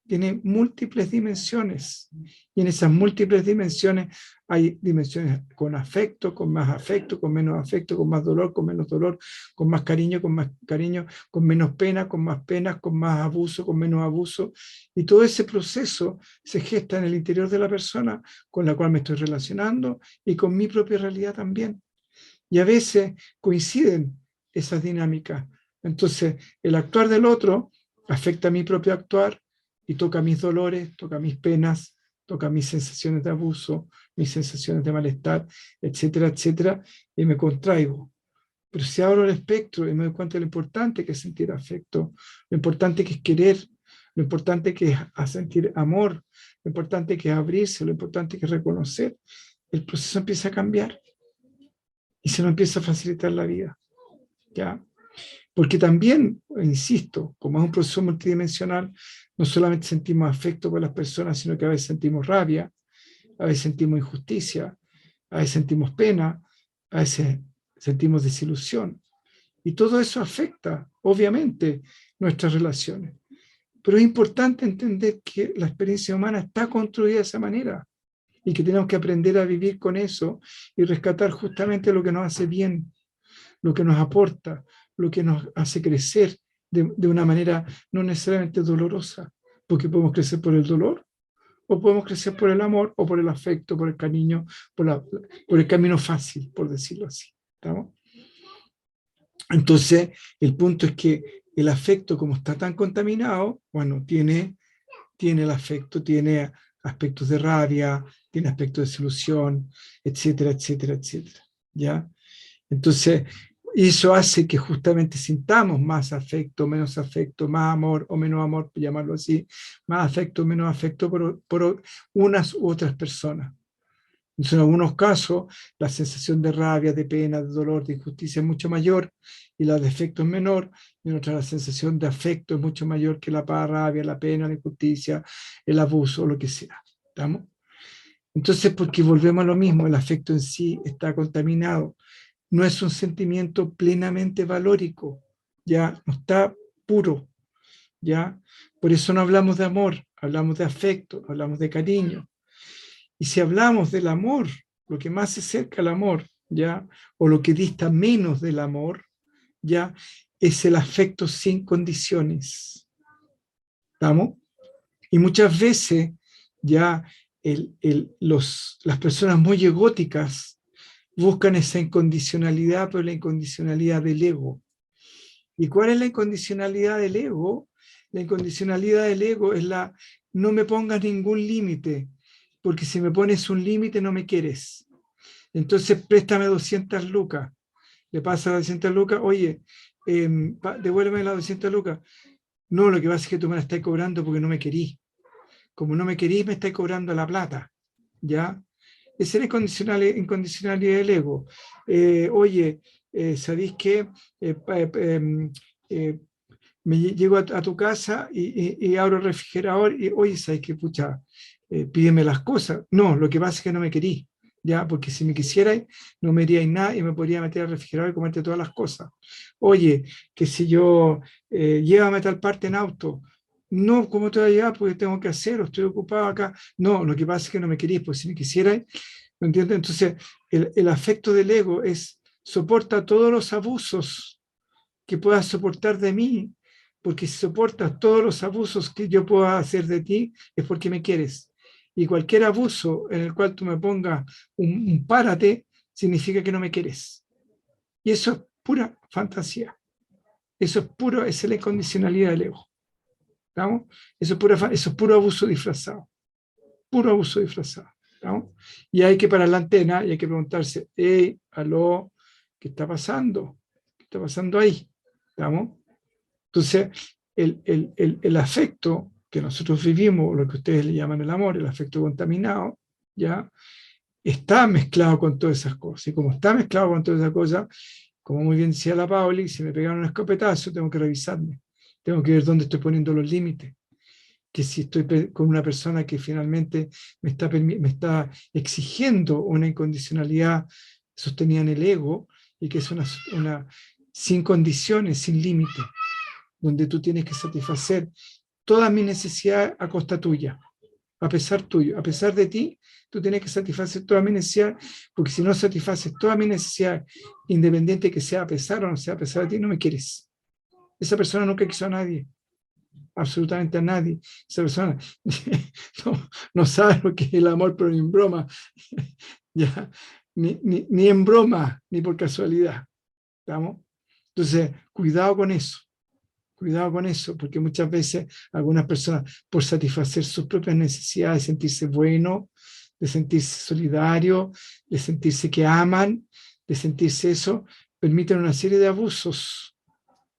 tiene múltiples dimensiones. Y en esas múltiples dimensiones hay dimensiones con afecto, con más afecto, con menos afecto, con más dolor, con menos dolor, con más cariño, con menos pena, con más penas, con más abuso, con menos abuso. Y todo ese proceso se gesta en el interior de la persona con la cual me estoy relacionando y con mi propia realidad también. Y a veces coinciden esas dinámicas. Entonces, el actuar del otro afecta a mi propio actuar y toca mis dolores, toca mis penas, toca mis sensaciones de abuso, mis sensaciones de malestar, etcétera, etcétera, y me contraigo. Pero si abro el espectro y me doy cuenta de lo importante que es sentir afecto, lo importante que es querer, lo importante que es sentir amor, lo importante que es abrirse, lo importante que es reconocer, el proceso empieza a cambiar y se nos empieza a facilitar la vida. ¿Ya? Porque también, insisto, como es un proceso multidimensional, no solamente sentimos afecto por las personas, sino que a veces sentimos rabia, a veces sentimos injusticia, a veces sentimos pena, a veces sentimos desilusión. Y todo eso afecta, obviamente, nuestras relaciones. Pero es importante entender que la experiencia humana está construida de esa manera y que tenemos que aprender a vivir con eso y rescatar justamente lo que nos hace bien, lo que nos aporta, lo que nos hace crecer de una manera no necesariamente dolorosa, porque podemos crecer por el dolor, o podemos crecer por el amor, o por el afecto, por el cariño, por el camino fácil, por decirlo así. ¿Estamos? Entonces, el punto es que el afecto, como está tan contaminado, bueno, tiene el afecto, tiene aspectos de rabia, tiene aspectos de desilusión, etcétera, etcétera, etcétera. ¿Ya? Entonces, eso hace que justamente sintamos más afecto, menos afecto, más amor o menos amor, por llamarlo así, más afecto o menos afecto por unas u otras personas. Entonces, en algunos casos, la sensación de rabia, de pena, de dolor, de injusticia es mucho mayor y la de afecto es menor, y en otras la sensación de afecto es mucho mayor que la rabia, la pena, la injusticia, el abuso, lo que sea. ¿Estamos? Entonces, porque volvemos a lo mismo, el afecto en sí está contaminado. No es un sentimiento plenamente valórico, ya no está puro, ya. Por eso no hablamos de amor, hablamos de afecto, hablamos de cariño. Y si hablamos del amor, lo que más se acerca al amor, ya, o lo que dista menos del amor, ya, es el afecto sin condiciones. ¿Estamos? Y muchas veces, ya, las personas muy egóticas buscan esa incondicionalidad, pero la incondicionalidad del ego. ¿Y cuál es la incondicionalidad del ego? La incondicionalidad del ego es no me pongas ningún límite, porque si me pones un límite no me quieres. Entonces préstame 200 lucas. Le pasa a 200 lucas, oye, devuélveme las 200 lucas. No, lo que pasa es que tú me la estás cobrando porque no me querís. Como no me querís, me estás cobrando la plata. ¿Ya? Esa es la incondicionalidad del ego. Oye, ¿sabéis qué? Me llego a tu casa y abro el refrigerador y, oye, ¿sabes qué? Pucha, pídeme las cosas. No, lo que pasa es que no me querís, ¿ya? Porque si me quisierais, no me haríais nada y me podría meter al refrigerador y comerte todas las cosas. Oye, que si yo, llévame a tal parte en auto. No, ¿cómo te voy a llevar? Porque tengo que hacerlo, estoy ocupado acá. No, lo que pasa es que no me querís, pues si me quisierais, ¿me entiendes? Entonces, el afecto del ego soporta todos los abusos que puedas soportar de mí, porque si soportas todos los abusos que yo pueda hacer de ti, es porque me quieres. Y cualquier abuso en el cual tú me pongas un párate, significa que no me quieres. Y eso es pura fantasía. Esa es la incondicionalidad del ego. ¿Estamos? Eso es puro abuso disfrazado. Puro abuso disfrazado. ¿Estamos? Y hay que parar la antena y hay que preguntarse, hey, aló, ¿qué está pasando? ¿Qué está pasando ahí? ¿Estamos? Entonces, el afecto que nosotros vivimos, lo que ustedes le llaman el amor, el afecto contaminado, ¿ya? Está mezclado con todas esas cosas. Y como está mezclado con todas esas cosas, como muy bien decía la Pauli, si me pegaron un escopetazo, tengo que revisarme. Tengo que ver dónde estoy poniendo los límites. Que si estoy con una persona que finalmente me está exigiendo una incondicionalidad sostenida en el ego y que es una sin condiciones, sin límites, donde tú tienes que satisfacer todas mis necesidades a costa tuya, a pesar tuyo, a pesar de ti, tú tienes que satisfacer todas mis necesidades, porque si no satisfaces todas mis necesidades, independiente que sea a pesar o no sea a pesar de ti, no me quieres. Esa persona nunca quiso a nadie, absolutamente a nadie. Esa persona no sabe lo que es el amor, pero ni en broma, ya, ni en broma, ni por casualidad. ¿Estamos? Entonces, cuidado con eso. Cuidado con eso, porque muchas veces algunas personas, por satisfacer sus propias necesidades, de sentirse bueno, de sentirse solidario, de sentirse que aman, de sentirse eso, permiten una serie de abusos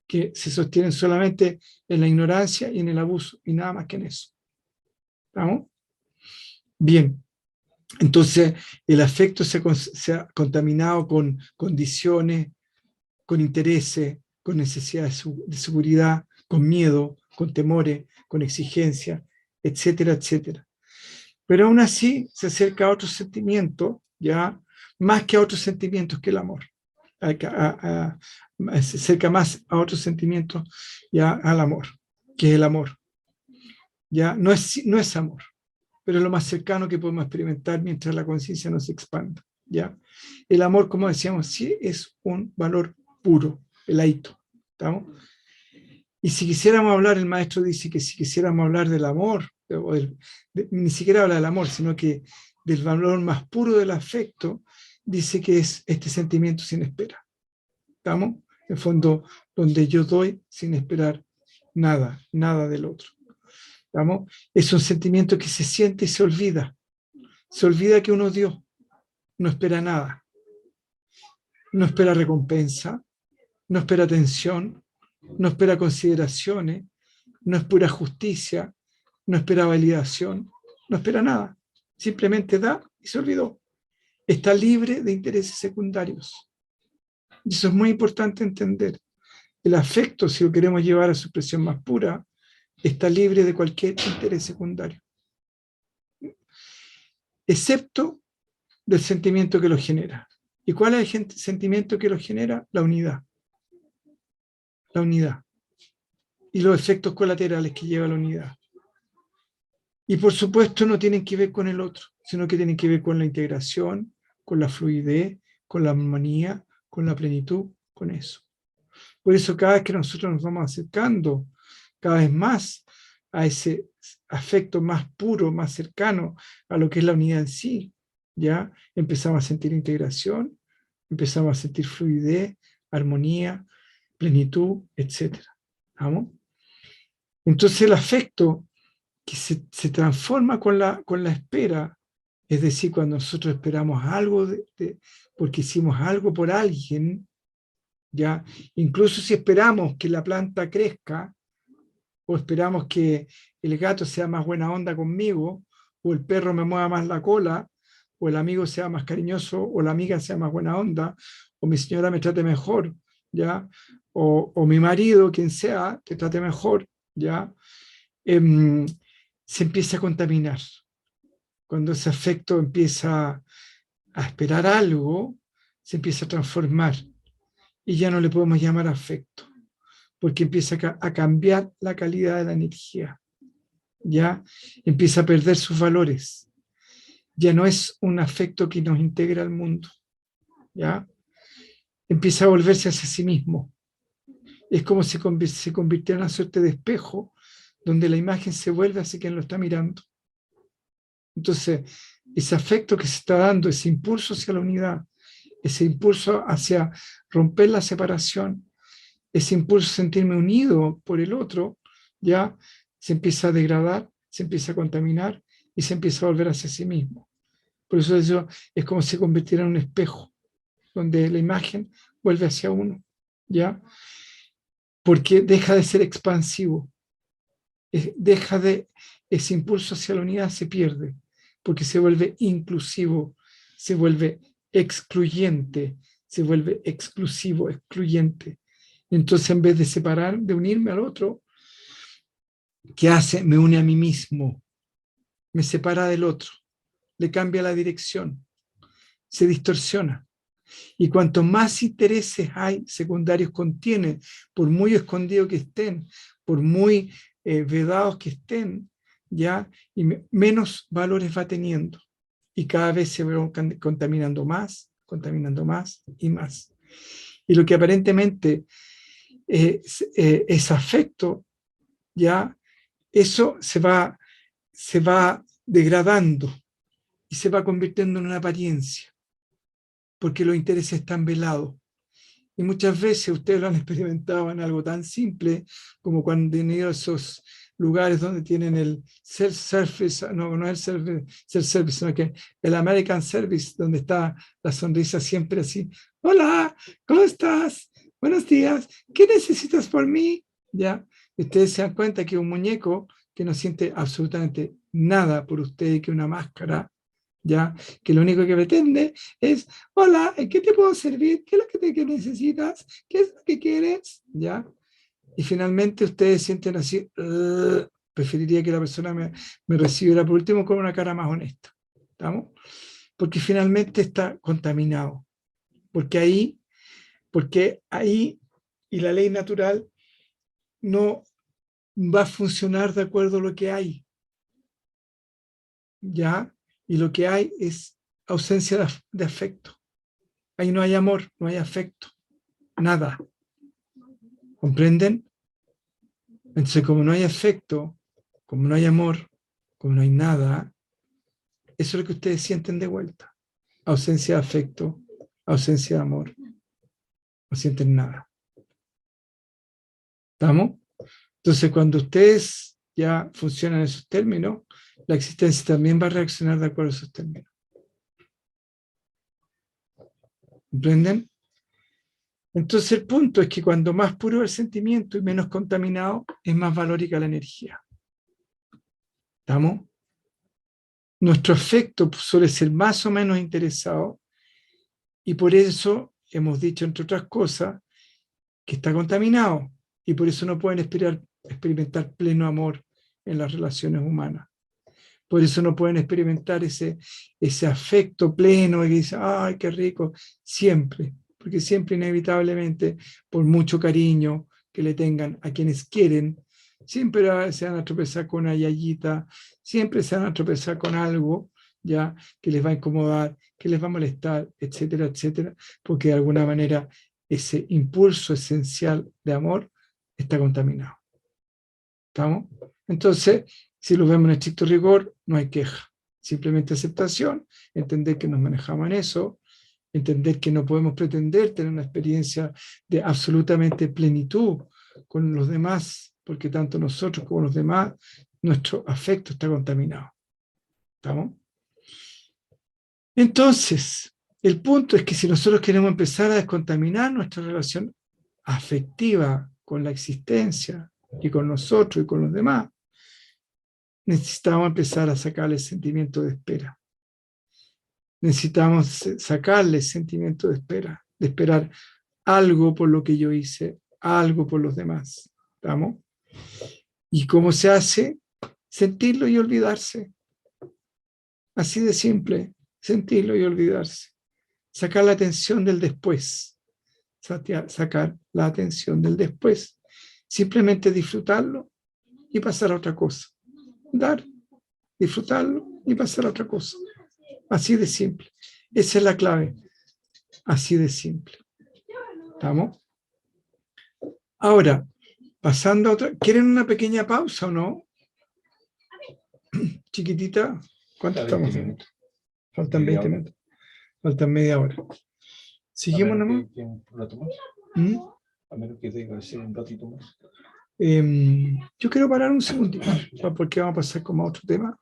que se sostienen solamente en la ignorancia y en el abuso, y nada más que en eso. ¿Estamos? Bien. Entonces, el afecto se ha contaminado con condiciones, con intereses, con necesidades de seguridad, con miedo, con temores, con exigencias, etcétera, etcétera. Pero aún así se acerca a otros sentimientos, ya, más que a otros sentimientos que el amor. Se acerca más a otros sentimientos, ya, al amor, que es el amor. Ya, no es amor, pero es lo más cercano que podemos experimentar mientras la conciencia nos expanda. ¿Ya? El amor, como decíamos, sí es un valor puro, el aito. ¿Estamos? Y si quisiéramos hablar, el maestro dice que si quisiéramos hablar del amor, ni siquiera habla del amor, sino que del valor más puro del afecto, dice que es este sentimiento sin espera. ¿Estamos? En el fondo, donde yo doy sin esperar nada, nada del otro. ¿Estamos? Es un sentimiento que se siente y se olvida. Se olvida que uno dio. No espera nada. No espera recompensa. No espera atención. No espera consideraciones. No espera justicia. No espera validación. No espera nada. Simplemente da y se olvidó. Está libre de intereses secundarios. Y eso es muy importante entender. El afecto, si lo queremos llevar a su expresión más pura, está libre de cualquier interés secundario, excepto del sentimiento que lo genera. ¿Y cuál es el sentimiento que lo genera? La unidad. La unidad. Y los efectos colaterales que lleva la unidad. Y por supuesto no tienen que ver con el otro, sino que tienen que ver con la integración, con la fluidez, con la armonía, con la plenitud, con eso. Por eso cada vez que nosotros nos vamos acercando cada vez más a ese afecto más puro, más cercano a lo que es la unidad en sí, ya empezamos a sentir integración, empezamos a sentir fluidez, armonía, plenitud, etc. ¿Vamos? Entonces el afecto que se transforma con la espera, es decir, cuando nosotros esperamos algo porque hicimos algo por alguien, ya, incluso si esperamos que la planta crezca, o esperamos que el gato sea más buena onda conmigo, o el perro me mueva más la cola, o el amigo sea más cariñoso, o la amiga sea más buena onda, o mi señora me trate mejor, ¿ya? O mi marido, quien sea, te trate mejor, ¿ya? Se empieza a contaminar. Cuando ese afecto empieza a esperar algo, se empieza a transformar. Y ya no le podemos llamar afecto, porque empieza a cambiar la calidad de la energía, ya empieza a perder sus valores, ya no es un afecto que nos integra al mundo, ya empieza a volverse hacia sí mismo. Es como si se convirtiera en una suerte de espejo, donde la imagen se vuelve hacia quien lo está mirando. Entonces, ese afecto que se está dando, ese impulso hacia la unidad, ese impulso hacia romper la separación, ese impulso de sentirme unido por el otro, ya se empieza a degradar, se empieza a contaminar y se empieza a volver hacia sí mismo. Por eso es como si se convirtiera en un espejo, donde la imagen vuelve hacia uno, ¿ya? Porque deja de ser expansivo, ese impulso hacia la unidad se pierde, porque se vuelve inclusivo, se vuelve excluyente, se vuelve exclusivo, excluyente. Entonces, en vez de separar, de unirme al otro, ¿qué hace? Me une a mí mismo, me separa del otro, le cambia la dirección, se distorsiona. Y cuanto más intereses hay secundarios contiene, por muy escondido que estén, por muy vedados que estén, ¿ya? Y menos valores va teniendo. Y cada vez se va contaminando más y más. Y lo que aparentemente es afecto, ¿ya? Eso se va degradando y se va convirtiendo en una apariencia, porque los intereses están velados. Y muchas veces ustedes lo han experimentado en algo tan simple como cuando han ido a esos lugares donde tienen el self-service, no el self-service, sino que el American Service, donde está la sonrisa siempre así. Hola, ¿cómo estás? Buenos días, ¿qué necesitas por mí? ¿Ya? Y ustedes se dan cuenta que un muñeco que no siente absolutamente nada por usted, que una máscara, ¿ya? Que lo único que pretende es, hola, ¿en qué te puedo servir? ¿Qué es lo que necesitas? ¿Qué es lo que quieres? ¿Ya? Y finalmente ustedes sienten así, preferiría que la persona me recibiera por último con una cara más honesta. ¿Estamos? Porque finalmente está contaminado. Porque ahí, y la ley natural no va a funcionar de acuerdo a lo que hay. ¿Ya? Y lo que hay es ausencia de afecto. Ahí no hay amor, no hay afecto, nada. ¿Comprenden? Entonces, como no hay afecto, como no hay amor, como no hay nada, eso es lo que ustedes sienten de vuelta. Ausencia de afecto, ausencia de amor. No sienten nada. ¿Estamos? Entonces, cuando ustedes ya funcionan en esos términos, la existencia también va a reaccionar de acuerdo a esos términos. ¿Comprenden? Entonces el punto es que cuando más puro el sentimiento y menos contaminado, es más valórica la energía. ¿Estamos? Nuestro afecto suele ser más o menos interesado y por eso hemos dicho, entre otras cosas, que está contaminado y por eso no pueden experimentar pleno amor en las relaciones humanas. Por eso no pueden experimentar ese afecto pleno y que dicen, ¡ay, qué rico! Siempre, porque siempre inevitablemente, por mucho cariño que le tengan a quienes quieren, siempre se van a tropezar con una yayita, siempre se van a tropezar con algo ya que les va a incomodar, que les va a molestar, etcétera, etcétera, porque de alguna manera ese impulso esencial de amor está contaminado. ¿Estamos? Entonces, si lo vemos en estricto rigor, no hay queja. Simplemente aceptación, entender que nos manejamos en eso, entender que no podemos pretender tener una experiencia de absolutamente plenitud con los demás, porque tanto nosotros como los demás, nuestro afecto está contaminado. ¿Estamos? Entonces, el punto es que si nosotros queremos empezar a descontaminar nuestra relación afectiva con la existencia y con nosotros y con los demás, necesitamos empezar a sacarle el sentimiento de espera. Necesitamos sacarle el sentimiento de espera, de esperar algo por lo que yo hice, algo por los demás. ¿Estamos? ¿Y cómo se hace? Sentirlo y olvidarse. Así de simple, sentirlo y olvidarse. Sacar la atención del después. Sacar la atención del después. Simplemente disfrutarlo y pasar a otra cosa. Dar, disfrutarlo y pasar a otra cosa. Así de simple. Esa es la clave. Así de simple. ¿Estamos? Ahora, pasando a otra. ¿Quieren una pequeña pausa o no? Chiquitita. ¿Cuánto estamos? Faltan 20 minutos. Faltan media hora. ¿Seguimos nomás? A menos que tenga que ser un ratito más. Yo quiero parar un segundito, porque vamos a pasar como a otro tema.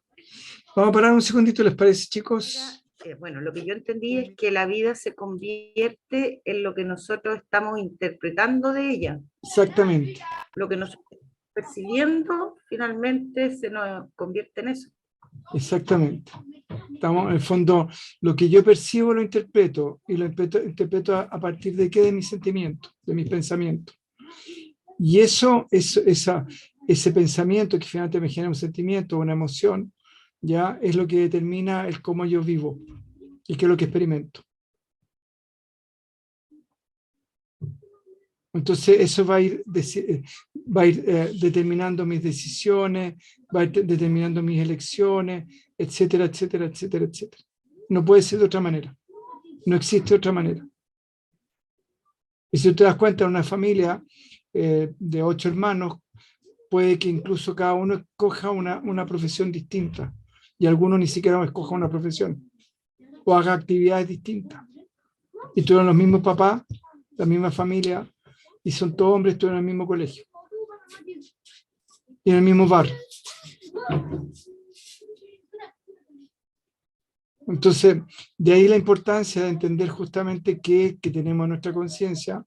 Vamos a parar un segundito, ¿les parece, chicos? Bueno, lo que yo entendí es que la vida se convierte en lo que nosotros estamos interpretando de ella. Exactamente. Lo que nosotros estamos percibiendo finalmente se nos convierte en eso. Exactamente. Estamos, en el fondo, lo que yo percibo lo interpreto, y lo interpreto a partir de qué, de mis sentimientos, de mis pensamientos. Y ese pensamiento que finalmente me genera un sentimiento, una emoción, ya es lo que determina el cómo yo vivo y qué es lo que experimento. Entonces eso va a ir, determinando mis decisiones, va a ir determinando mis elecciones, etcétera, etcétera, etcétera, etcétera. No puede ser de otra manera. No existe otra manera. Y si tú te das cuenta, en una familia de 8 hermanos, puede que incluso cada uno escoja una profesión distinta y alguno ni siquiera escoja una profesión o haga actividades distintas. Y tuvieron los mismos papás, la misma familia, y son todos hombres, estuvieron en el mismo colegio y en el mismo bar. Entonces, de ahí la importancia de entender justamente que tenemos nuestra conciencia,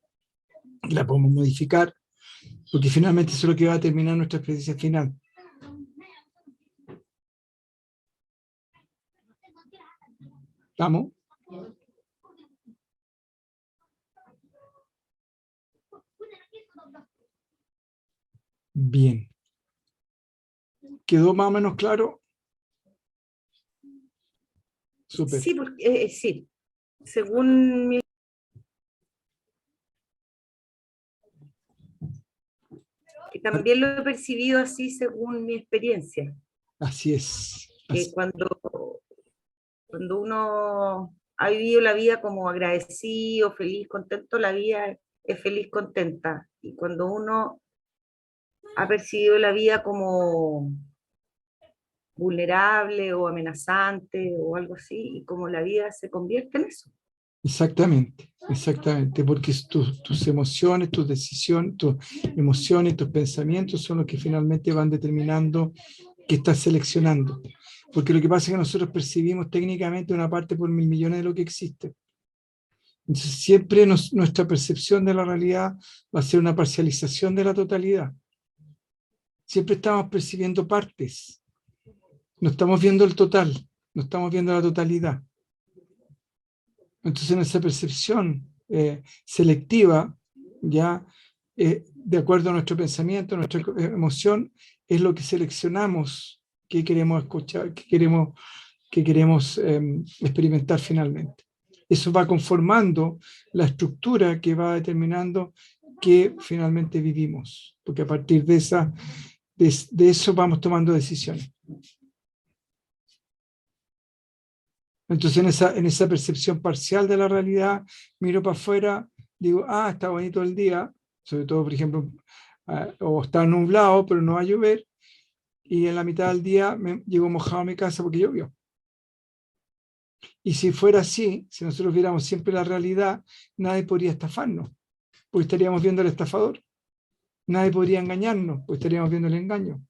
y la podemos modificar, porque finalmente eso es lo que va a determinar nuestra experiencia final. ¿Estamos? Bien. ¿Quedó más o menos claro? Súper. Sí, porque, sí, según mi... Y también lo he percibido así según mi experiencia. Así es. Que Así. cuando uno ha vivido la vida como agradecido, feliz, contento, la vida es feliz, contenta. Y cuando uno ha percibido la vida como vulnerable o amenazante o algo así, y como la vida se convierte en eso. Exactamente, exactamente, porque tus emociones, tus decisiones, tus emociones, tus pensamientos son los que finalmente van determinando qué estás seleccionando. Porque lo que pasa es que nosotros percibimos técnicamente una parte por 1.000.000.000 de lo que existe. Entonces siempre nuestra percepción de la realidad va a ser una parcialización de la totalidad. Siempre estamos percibiendo partes. No estamos viendo el total, no estamos viendo la totalidad. Entonces, en esa percepción selectiva, ya de acuerdo a nuestro pensamiento, a nuestra emoción, es lo que seleccionamos que queremos escuchar, que queremos experimentar finalmente. Eso va conformando la estructura que va determinando que finalmente vivimos, porque a partir de eso vamos tomando decisiones. Entonces en esa percepción parcial de la realidad, miro para afuera, digo, está bonito el día, sobre todo, por ejemplo, o está nublado, pero no va a llover, y en la mitad del día llego mojado a mi casa porque llovió. Y si fuera así, si nosotros viéramos siempre la realidad, nadie podría estafarnos, porque estaríamos viendo al estafador. Nadie podría engañarnos, pues estaríamos viendo el engaño.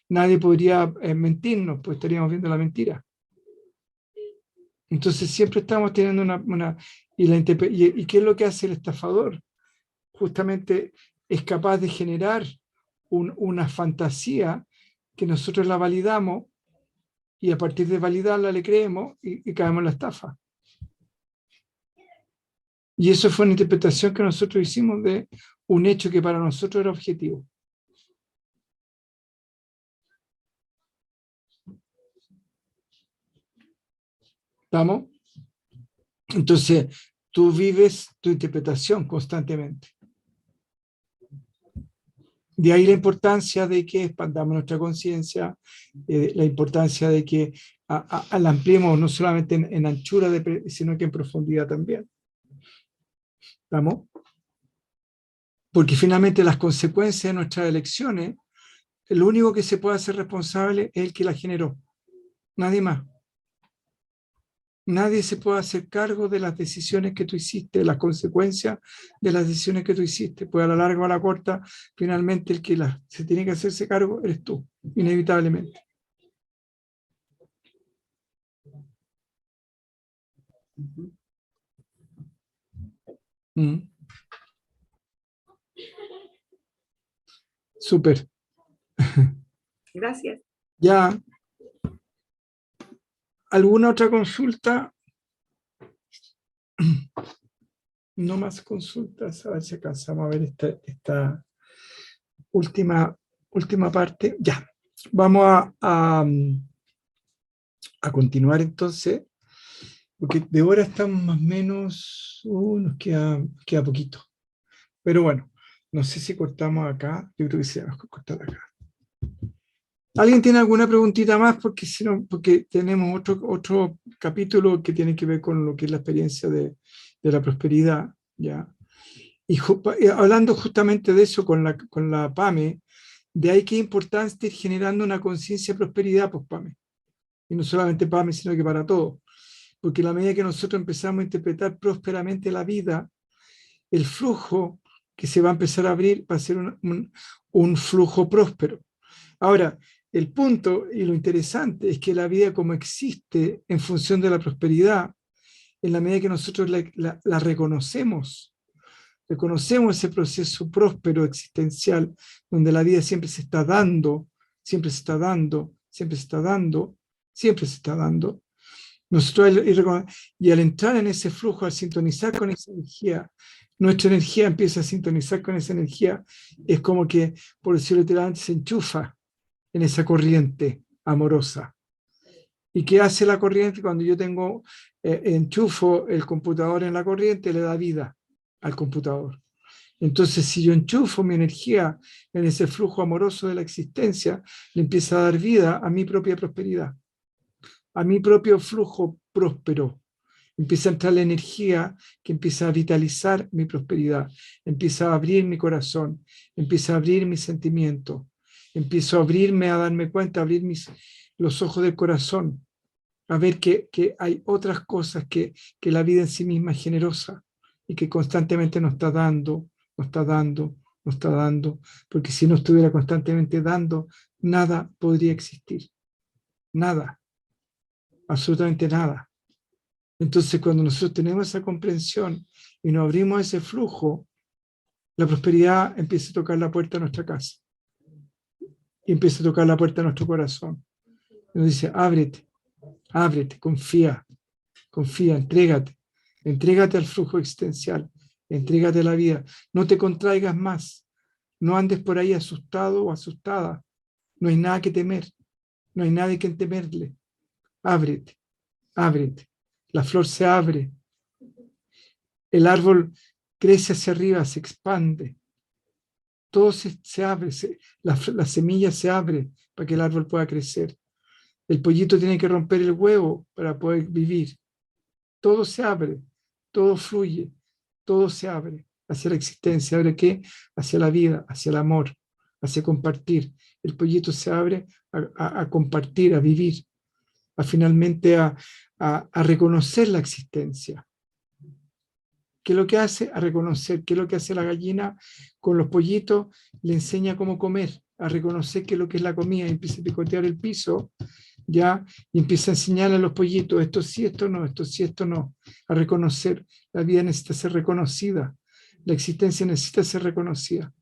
Nadie podría mentirnos, pues estaríamos viendo la mentira. Entonces siempre estamos teniendo ¿y qué es lo que hace el estafador? Justamente es capaz de generar una fantasía que nosotros la validamos y a partir de validarla le creemos y caemos en la estafa. Y eso fue una interpretación que nosotros hicimos de un hecho que para nosotros era objetivo. ¿Estamos? Entonces, tú vives tu interpretación constantemente. De ahí la importancia de que expandamos nuestra conciencia, la importancia de que la ampliemos no solamente en anchura, sino que en profundidad también. ¿Estamos? Porque finalmente las consecuencias de nuestras elecciones, el único que se puede hacer responsable es el que la generó. Nadie más. Nadie se puede hacer cargo de las decisiones que tú hiciste, de las consecuencias de las decisiones que tú hiciste. Pues a la larga o a la corta, finalmente el que se tiene que hacerse cargo eres tú, inevitablemente. Súper. Gracias. Ya. ¿Alguna otra consulta? No más consultas. A ver si alcanzamos a ver esta última parte. Ya. Vamos a continuar entonces, porque de hora estamos más o menos, nos queda poquito. Pero bueno, No sé si cortamos acá. Yo creo que sí, vamos a cortar acá. ¿Alguien tiene alguna preguntita más? Porque, si no, porque tenemos otro capítulo que tiene que ver con lo que es la experiencia de la prosperidad, ¿ya? Y hablando justamente de eso con la PAME, de ahí que es importante ir generando una conciencia de prosperidad, pues PAME. Y no solamente PAME, sino que para todos. Porque a la medida que nosotros empezamos a interpretar prósperamente la vida, el flujo que se va a empezar a abrir va a ser un flujo próspero. Ahora, el punto y lo interesante es que la vida como existe en función de la prosperidad, en la medida que nosotros la reconocemos ese proceso próspero existencial, donde la vida siempre se está dando, siempre se está dando, siempre se está dando, siempre se está dando. Nosotros, y al entrar en ese flujo, al sintonizar con esa energía, nuestra energía empieza a sintonizar con esa energía, es como que, por decirlo literalmente, se enchufa en esa corriente amorosa. ¿Y qué hace la corriente? Cuando yo enchufo el computador en la corriente, le da vida al computador. Entonces, si yo enchufo mi energía en ese flujo amoroso de la existencia, le empieza a dar vida a mi propia prosperidad, a mi propio flujo próspero. Empieza a entrar la energía que empieza a vitalizar mi prosperidad, empieza a abrir mi corazón, empieza a abrir mis sentimientos, empiezo a abrirme, a darme cuenta, a abrir los ojos del corazón, a ver que hay otras cosas que la vida en sí misma es generosa y que constantemente nos está dando, nos está dando, nos está dando, porque si no estuviera constantemente dando, nada podría existir, nada, absolutamente nada. Entonces, cuando nosotros tenemos esa comprensión y nos abrimos a ese flujo, la prosperidad empieza a tocar la puerta de nuestra casa y empieza a tocar la puerta de nuestro corazón. Y nos dice, ábrete, ábrete, confía, confía, entrégate al flujo existencial, entrégate a la vida, no te contraigas más, no andes por ahí asustado o asustada, no hay nada que temer, no hay nada que temerle, ábrete, ábrete, la flor se abre, el árbol crece hacia arriba, se expande, todo se abre, la semilla se abre para que el árbol pueda crecer, el pollito tiene que romper el huevo para poder vivir, todo se abre, todo fluye, todo se abre hacia la existencia. ¿Abre qué? Hacia la vida, hacia el amor, hacia compartir. El pollito se abre a compartir, a vivir, finalmente a reconocer la existencia. ¿Qué es lo que hace? A reconocer. ¿Qué es lo que hace la gallina con los pollitos? Le enseña cómo comer, a reconocer qué es lo que es la comida, y empieza a picotear el piso, ¿ya? Y empieza a enseñarle a los pollitos, esto sí, esto no, esto sí, esto no, a reconocer. La vida necesita ser reconocida, la existencia necesita ser reconocida.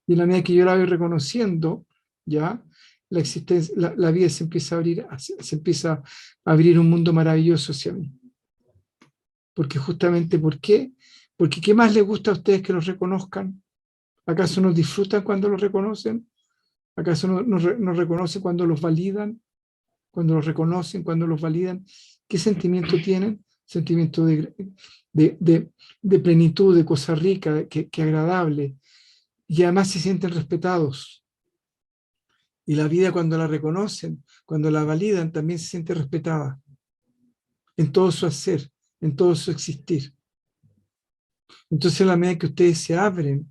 Y en la medida que yo la voy reconociendo, ¿ya? La existencia, la vida se empieza a abrir un mundo maravilloso hacia mí. Porque justamente, ¿por qué? Porque ¿qué más les gusta a ustedes que los reconozcan? ¿Acaso nos disfrutan cuando los reconocen? ¿Acaso nos reconocen cuando los validan? Cuando los reconocen, cuando los validan, ¿qué sentimiento tienen? Sentimiento de plenitud, de cosa rica, que agradable. Y además se sienten respetados. Y la vida, cuando la reconocen, cuando la validan, también se siente respetada. En todo su hacer, en todo su existir. Entonces, a la medida que ustedes se abren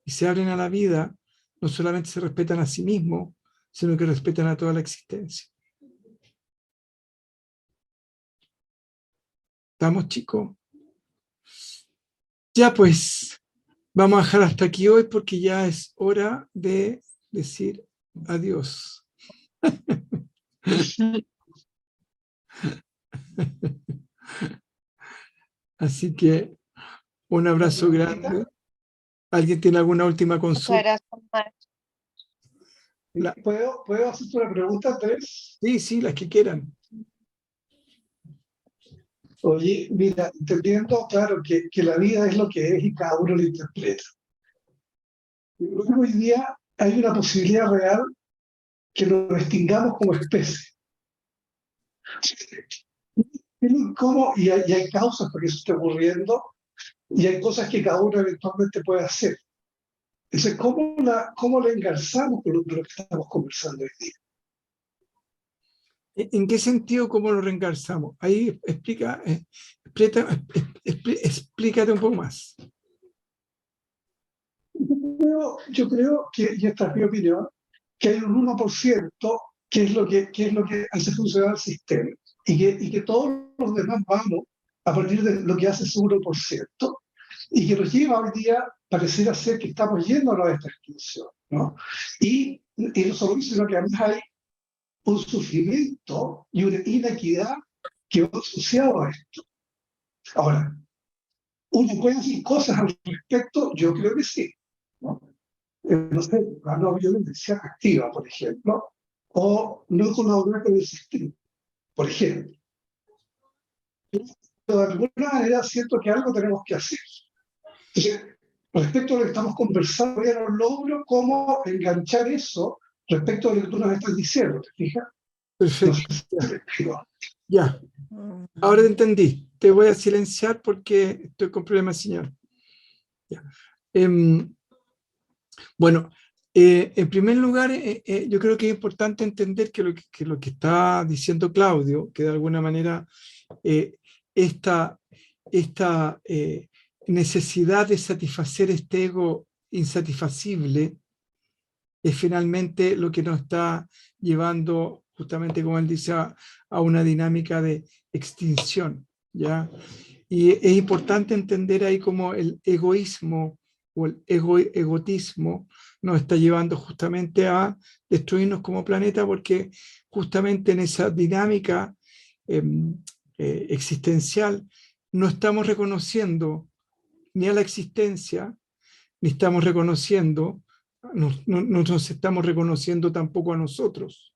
y se abren a la vida, no solamente se respetan a sí mismos, sino que respetan a toda la existencia. ¿Estamos, chicos? Ya pues, vamos a dejar hasta aquí hoy porque ya es hora de decir adiós. Así que un abrazo grande. ¿Alguien tiene alguna última consulta? ¿Puedo hacerte una pregunta, Andrés? Sí, las que quieran. Oye, mira, entendiendo, claro, que la vida es lo que es y cada uno lo interpreta. Yo creo que hoy día hay una posibilidad real que nos extingamos como especie. ¿Cómo? Y hay causas para que eso esté ocurriendo y hay cosas que cada uno eventualmente puede hacer. Entonces, ¿cómo la engarzamos con lo que estamos conversando hoy día? ¿En qué sentido cómo lo reengarzamos? Ahí explícate un poco más. Yo creo que, y esta es mi opinión, que hay un 1% que es lo que hace funcionar el sistema y que todos los demás vamos a partir de lo que hace ese 1% y que nos lleva hoy día, pareciera ser que estamos yéndonos a esta exclusión, ¿no? Y no solo eso, sino que además hay un sufrimiento y una inequidad que va asociado a esto. Ahora, ¿uno puede decir cosas al respecto? Yo creo que sí, ¿no? No sé, la no violencia activa, por ejemplo, o no colaborar con el sistema, por ejemplo. Pero de alguna manera siento que algo tenemos que hacer. Entonces, respecto a lo que estamos conversando, ya no logro cómo enganchar eso respecto a lo que tú nos estás diciendo, ¿te fijas? No sé Perfecto. si te explico. Ya. Ahora te entendí. Te voy a silenciar porque estoy con problemas de señal. Ya. Bueno, en primer lugar, yo creo que es importante entender que lo que está diciendo Claudio, que de alguna manera esta necesidad de satisfacer este ego insatisfacible es finalmente lo que nos está llevando, justamente como él dice, a una dinámica de extinción, ¿ya? Y es importante entender ahí cómo el egoísmo o el egotismo nos está llevando justamente a destruirnos como planeta, porque justamente en esa dinámica existencial no estamos reconociendo ni a la existencia, ni estamos reconociendo, no nos estamos reconociendo tampoco a nosotros.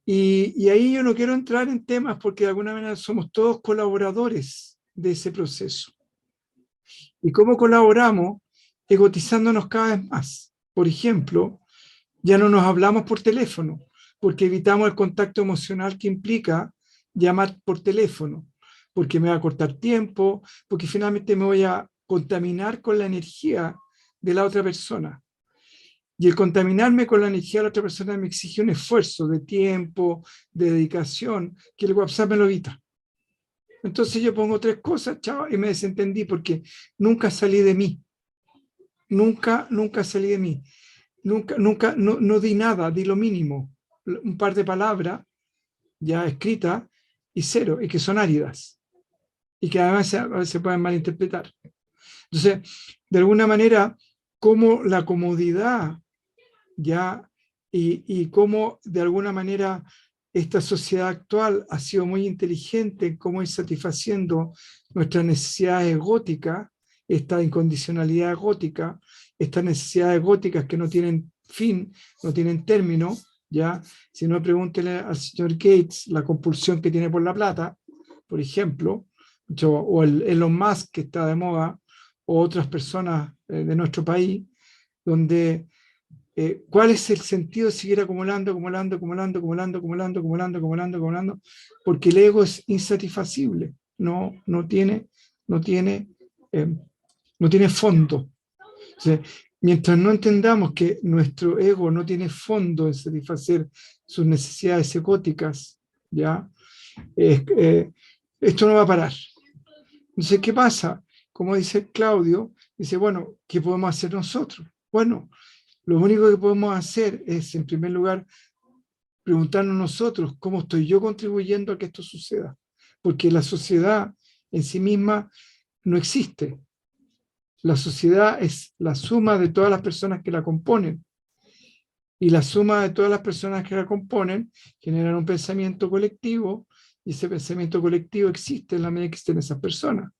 Y ahí yo no quiero entrar en temas porque de alguna manera somos todos colaboradores de ese proceso. ¿Y cómo colaboramos? Egotizándonos cada vez más. Por ejemplo, ya no nos hablamos por teléfono porque evitamos el contacto emocional que implica llamar por teléfono, porque me va a cortar tiempo, porque finalmente me voy a contaminar con la energía de la otra persona. Y el contaminarme con la energía de la otra persona me exige un esfuerzo de tiempo, de dedicación, que el WhatsApp me lo evita. Entonces yo pongo 3 cosas, chao, y me desentendí porque nunca salí de mí. Nunca salí de mí. Nunca, no di nada, di lo mínimo. Un par de palabras ya escritas y 0, y que son áridas. Y que además a veces pueden malinterpretar. Entonces, de alguna manera, como la comodidad ya y cómo de alguna manera esta sociedad actual ha sido muy inteligente en cómo ir satisfaciendo nuestras necesidades góticas, esta incondicionalidad gótica, estas necesidades góticas que no tienen fin, no tienen término, ¿ya? Si no, pregúntele al señor Gates la compulsión que tiene por la plata, por ejemplo, o el Elon Musk que está de moda, o otras personas de nuestro país, donde ¿cuál es el sentido de seguir acumulando? Porque el ego es insatisfacible, no tiene fondo. O sea, mientras no entendamos que nuestro ego no tiene fondo en satisfacer sus necesidades egóticas, ¿ya? Esto no va a parar. Entonces, ¿qué pasa? Como dice Claudio, dice, bueno, ¿qué podemos hacer nosotros? Bueno, lo único que podemos hacer es, en primer lugar, preguntarnos nosotros cómo estoy yo contribuyendo a que esto suceda. Porque la sociedad en sí misma no existe. La sociedad es la suma de todas las personas que la componen. Y la suma de todas las personas que la componen generan un pensamiento colectivo, y ese pensamiento colectivo existe en la medida que existen esas personas.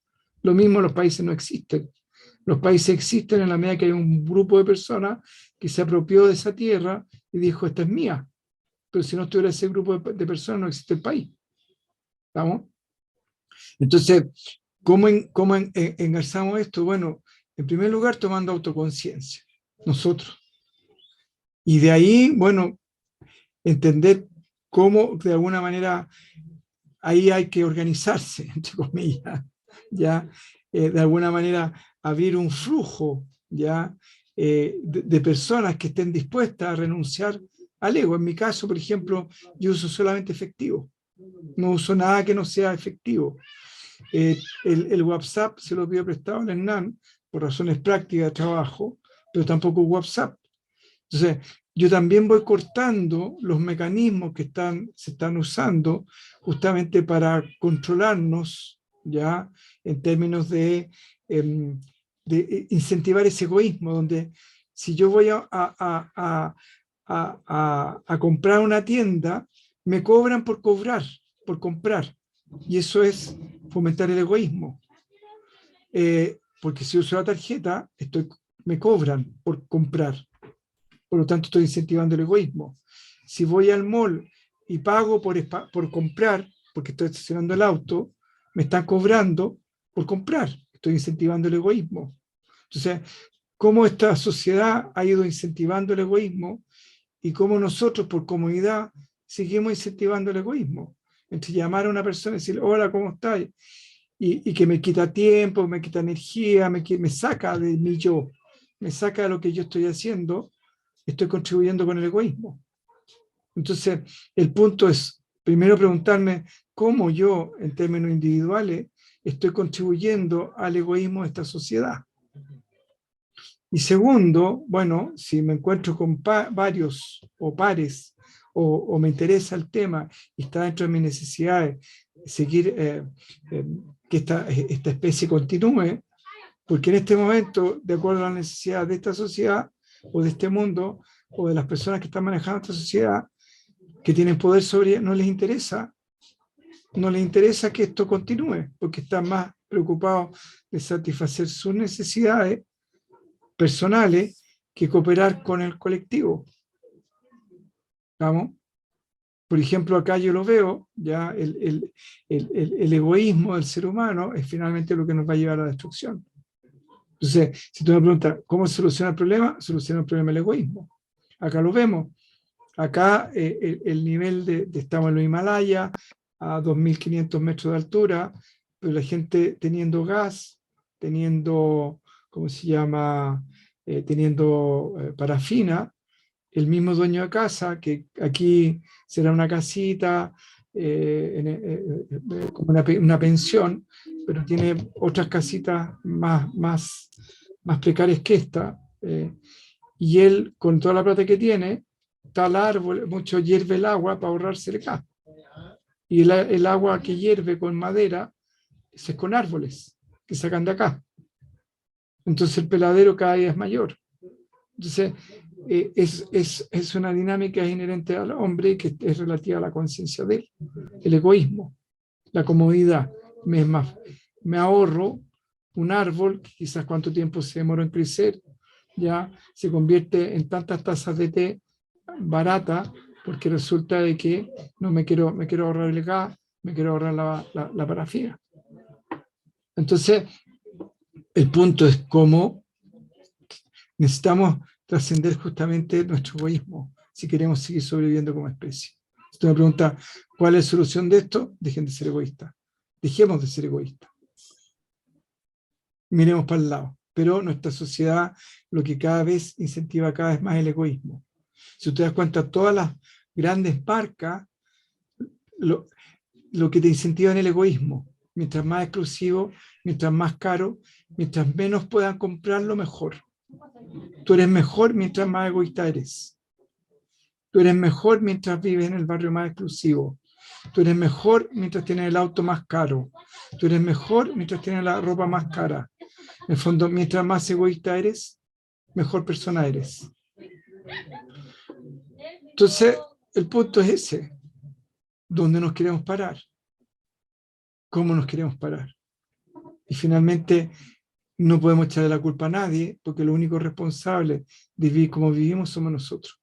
Lo mismo los países no existen. Los países existen en la medida que hay un grupo de personas que se apropió de esa tierra y dijo, esta es mía. Pero si no estuviera ese grupo de personas, no existe el país. ¿Estamos? Entonces, ¿cómo engarzamos esto? Bueno, en primer lugar, tomando autoconciencia, nosotros. Y de ahí, bueno, entender cómo de alguna manera ahí hay que organizarse, entre comillas, ya, de alguna manera abrir un flujo ¿ya? De personas que estén dispuestas a renunciar al ego. En mi caso, por ejemplo, yo uso solamente efectivo. No uso nada que no sea efectivo. El WhatsApp se lo pido prestado al Hernán por razones prácticas de trabajo, pero tampoco WhatsApp. Entonces, yo también voy cortando los mecanismos que se están usando justamente para controlarnos, ¿ya? En términos de incentivar ese egoísmo, donde si yo voy a comprar una tienda, me cobran por cobrar, por comprar. Y eso es fomentar el egoísmo. Porque si uso la tarjeta, me cobran por comprar. Por lo tanto, estoy incentivando el egoísmo. Si voy al mall y pago por comprar, porque estoy estacionando el auto, me están cobrando por comprar. Estoy incentivando el egoísmo. Entonces, cómo esta sociedad ha ido incentivando el egoísmo y cómo nosotros, por comodidad, seguimos incentivando el egoísmo. Entre llamar a una persona y decir, hola, ¿cómo estás? Y que me quita tiempo, me quita energía, me saca de mi yo, me saca de lo que yo estoy haciendo, estoy contribuyendo con el egoísmo. Entonces, el punto es, primero preguntarme cómo yo, en términos individuales, estoy contribuyendo al egoísmo de esta sociedad. Y segundo, bueno, si me encuentro con varios o pares, o me interesa el tema y está dentro de mis necesidades, seguir que esta especie continúe, porque en este momento, de acuerdo a las necesidades de esta sociedad, o de este mundo, o de las personas que están manejando esta sociedad, que tienen poder sobre ella, no les interesa que esto continúe, porque están más preocupados de satisfacer sus necesidades personales que cooperar con el colectivo. ¿Vamos? Por ejemplo, acá yo lo veo, ya el egoísmo del ser humano es finalmente lo que nos va a llevar a la destrucción. Entonces, si tú me preguntas, ¿cómo se soluciona el problema? Soluciona el problema el egoísmo. Acá lo vemos. Acá el nivel estamos en los Himalayas, a 2.500 metros de altura, pero la gente teniendo gas, teniendo, ¿cómo se llama? Teniendo parafina, el mismo dueño de casa, que aquí será una casita, como una pensión, pero tiene otras casitas más precarias que esta, y él, con toda la plata que tiene, tal árbol, mucho hierve el agua para ahorrarse el gas. Y el agua que hierve con madera es con árboles que sacan de acá. Entonces el peladero cada día es mayor. Entonces es una dinámica inherente al hombre que es relativa a la conciencia de él. El egoísmo, la comodidad. Me ahorro un árbol, quizás cuánto tiempo se demoró en crecer, ya se convierte en tantas tazas de té barata, porque resulta de que no me quiero ahorrar el gas, me quiero ahorrar la parafina. Entonces, el punto es cómo necesitamos trascender justamente nuestro egoísmo si queremos seguir sobreviviendo como especie. Si tú me preguntas, ¿cuál es la solución de esto? Dejen de ser egoístas. Dejemos de ser egoístas. Miremos para el lado. Pero nuestra sociedad lo que cada vez incentiva cada vez más el egoísmo. Si te das cuenta, todas las grandes marcas lo que te incentiva en el egoísmo. Mientras más exclusivo, mientras más caro, mientras menos puedan comprarlo, mejor. Tú eres mejor mientras más egoísta eres. Tú eres mejor mientras vives en el barrio más exclusivo. Tú eres mejor mientras tienes el auto más caro. Tú eres mejor mientras tienes la ropa más cara. En el fondo, mientras más egoísta eres, mejor persona eres. Entonces, el punto es ese. ¿Dónde nos queremos parar? ¿Cómo nos queremos parar? Y finalmente, no podemos echarle la culpa a nadie, porque los únicos responsables de vivir como vivimos somos nosotros.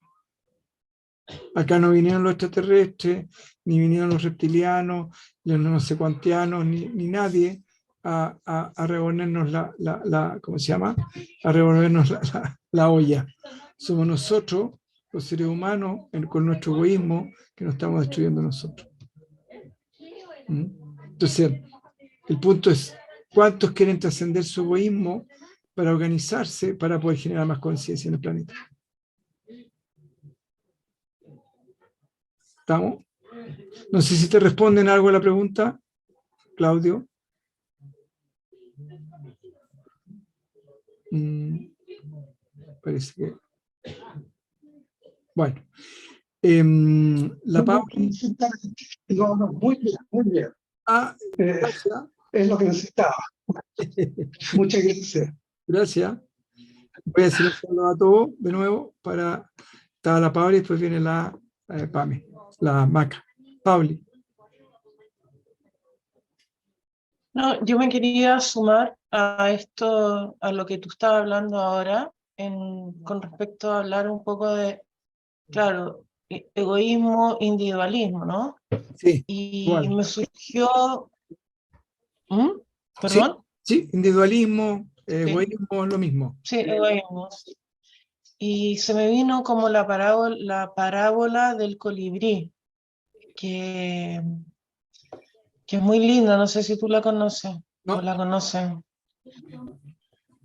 Acá no vinieron los extraterrestres, ni vinieron los reptilianos, los no sé cuantianos, ni nadie a revolvernos ¿cómo se llama? A revolvernos la olla. Somos nosotros, los seres humanos, con nuestro egoísmo, que nos estamos destruyendo nosotros. Entonces, el punto es, ¿cuántos quieren trascender su egoísmo para organizarse, para poder generar más conciencia en el planeta. ¿Estamos? No sé si te responden algo a la pregunta, Claudio. Parece que... Bueno. La Pauli... No, no, muy bien, muy bien. Es lo que necesitaba. Muchas gracias. Gracias. Voy a silenciarlo a todos de nuevo para... Está la Pauli y después viene la Pame, la Maca. Pauli. No, yo me quería sumar a esto, a lo que tú estabas hablando ahora, con respecto a hablar un poco de, claro, egoísmo, individualismo, ¿no? Sí, Y igual. me surgió... ¿Mm? Sí, ¿Perdón? sí, individualismo, Sí, egoísmo, lo mismo. sí, egoísmo. Y se me vino como la parábola del colibrí, que, que es muy linda, no sé si tú la conoces o No, la conocen.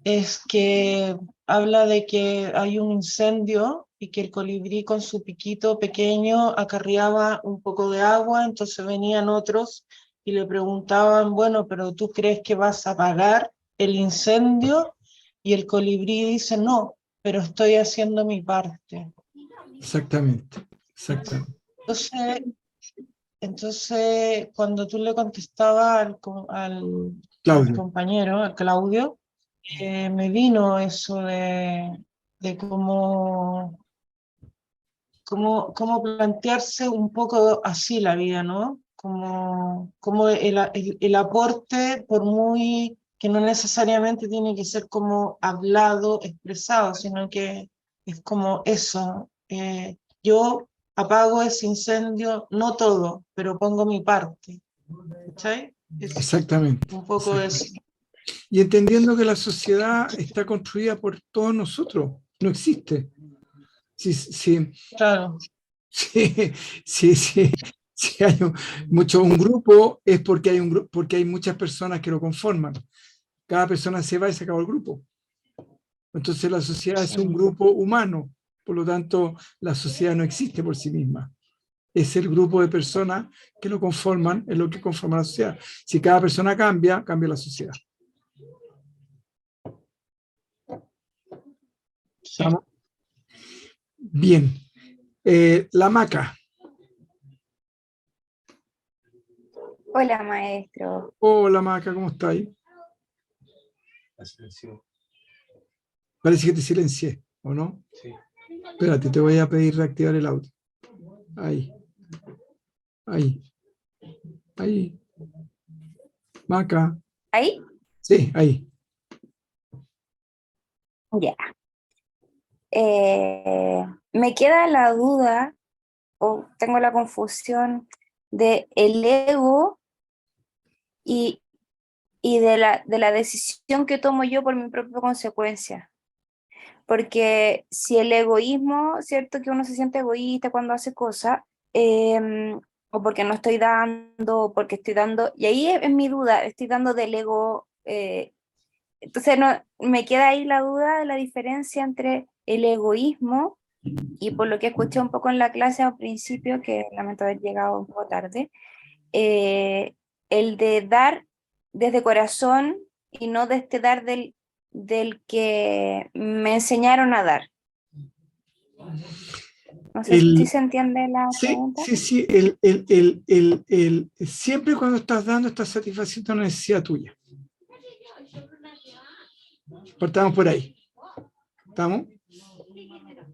Es que habla de que hay un incendio y que el colibrí con su piquito pequeño acarreaba un poco de agua, entonces venían otros y le preguntaban, bueno, pero ¿tú crees que vas a apagar el incendio? Y el colibrí dice, no, pero estoy haciendo mi parte. exactamente, exactamente. Entonces, cuando tú le contestabas al Claudio, compañero, al Claudio, me vino eso de cómo plantearse un poco así la vida, ¿no? Como el aporte, por muy que no necesariamente tiene que ser como hablado, expresado, sino que es como eso. Yo apago ese incendio, no todo, pero pongo mi parte. ¿Cachai? Es exactamente. un poco eso. Y entendiendo que la sociedad está construida por todos nosotros, no existe. Si Claro, hay un grupo, es porque hay, porque hay muchas personas que lo conforman. Cada persona se va y se acabó el grupo. Entonces la sociedad es un grupo humano, por lo tanto la sociedad no existe por sí misma. Es el grupo de personas que lo conforman, es lo que conforma la sociedad. Si cada persona cambia, cambia la sociedad. ¿Estamos? Bien. La Maca. Hola, maestro. Hola Maca, ¿cómo estás? Parece que te silencié, ¿o no? Sí. Espérate, te voy a pedir reactivar el audio. Ahí. Ahí. Ahí. Maca. ¿Ahí? Sí, ahí. Ya. Me queda la duda, o tengo la confusión de el ego y, y de la decisión que tomo yo por mi propia consecuencia. Porque si el egoísmo, ¿cierto? Que uno se siente egoísta cuando hace cosas, o porque no estoy dando, o porque estoy dando, y ahí es mi duda, estoy dando del ego. Entonces no, me queda ahí la duda de la diferencia entre el egoísmo y por lo que escuché un poco en la clase al principio, que lamento haber llegado un poco tarde, eh, el de dar desde corazón y no de este dar del que me enseñaron a dar. No sé si se entiende la pregunta. Sí. Siempre cuando estás dando, estás satisfaciendo una necesidad tuya. Partamos por ahí. ¿Estamos?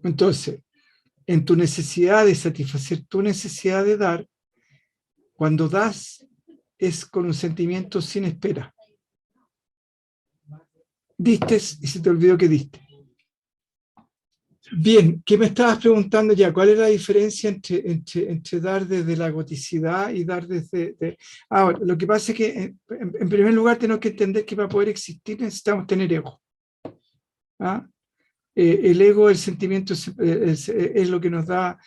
Entonces, en tu necesidad de satisfacer tu necesidad de dar, cuando das, es con un sentimiento sin espera. Diste y se te olvidó que diste. Bien, ¿qué me estabas preguntando ya? ¿Cuál es la diferencia entre dar desde la egoticidad y dar desde... Ahora, lo que pasa es que, en primer lugar, tenemos que entender que para poder existir necesitamos tener ego. ¿Ah? El ego, el sentimiento, es lo que nos da,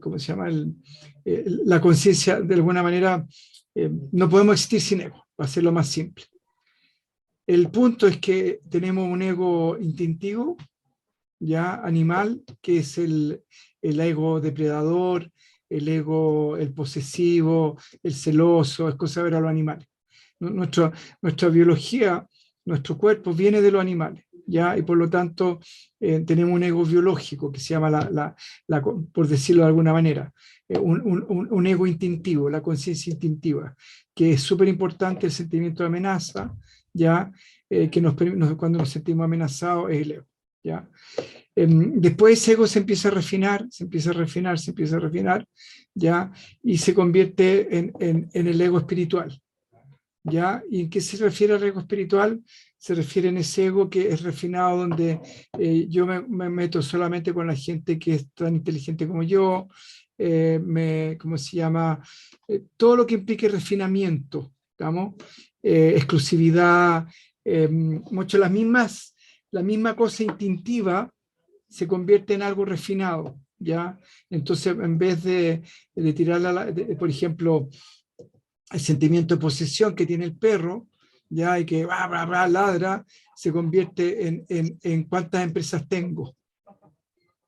¿cómo se llama? La conciencia, de alguna manera, no podemos existir sin ego, para hacerlo más simple. El punto es que tenemos un ego instintivo, ya animal, que es el ego depredador, el ego, el posesivo, el celoso, es cosa de ver a los animales. Nuestra biología, nuestro cuerpo viene de los animales, ¿ya? Y por lo tanto tenemos un ego biológico que se llama, por decirlo de alguna manera, un ego instintivo, la conciencia instintiva, que es súper importante. El sentimiento de amenaza, ¿ya? Cuando nos sentimos amenazados es el ego, ¿ya? Después ese ego se empieza a refinar, se empieza a refinar, se empieza a refinar, ¿ya? Y se convierte en el ego espiritual, ¿ya? ¿Y en qué se refiere al ego espiritual? Se refiere en ese ego que es refinado, donde yo me meto solamente con la gente que es tan inteligente como yo, ¿cómo se llama? Todo lo que implique refinamiento, ¿estamos? Exclusividad, mucho la misma cosa instintiva se convierte en algo refinado, ¿ya? Entonces, en vez de tirarla, por ejemplo, el sentimiento de posesión que tiene el perro, ya, y que bla, bla, bla, ladra, se convierte en cuántas empresas tengo,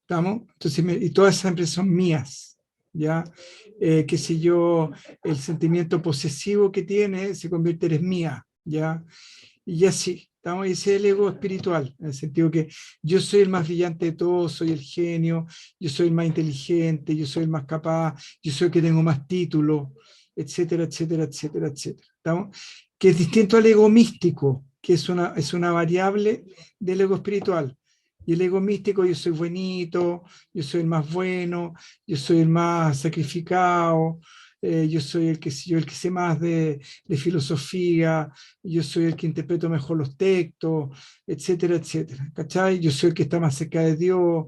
¿estamos? Entonces, y todas esas empresas son mías, ¿ya? Qué sé yo, el sentimiento posesivo que tiene se convierte en eres mía, ¿ya? Y así, ¿estamos? Y ese es el ego espiritual, en el sentido que yo soy el más brillante de todos, soy el genio, yo soy el más inteligente, yo soy el más capaz, yo soy el que tengo más títulos, etcétera, etcétera, etcétera, etcétera. ¿Estamos? Que es distinto al ego místico, que es una variable del ego espiritual. Y el ego místico, yo soy buenito, yo soy el más bueno, yo soy el más sacrificado, yo soy el que sé más de filosofía, yo soy el que interpreto mejor los textos, etcétera, etcétera. ¿Cachai? Yo soy el que está más cerca de Dios.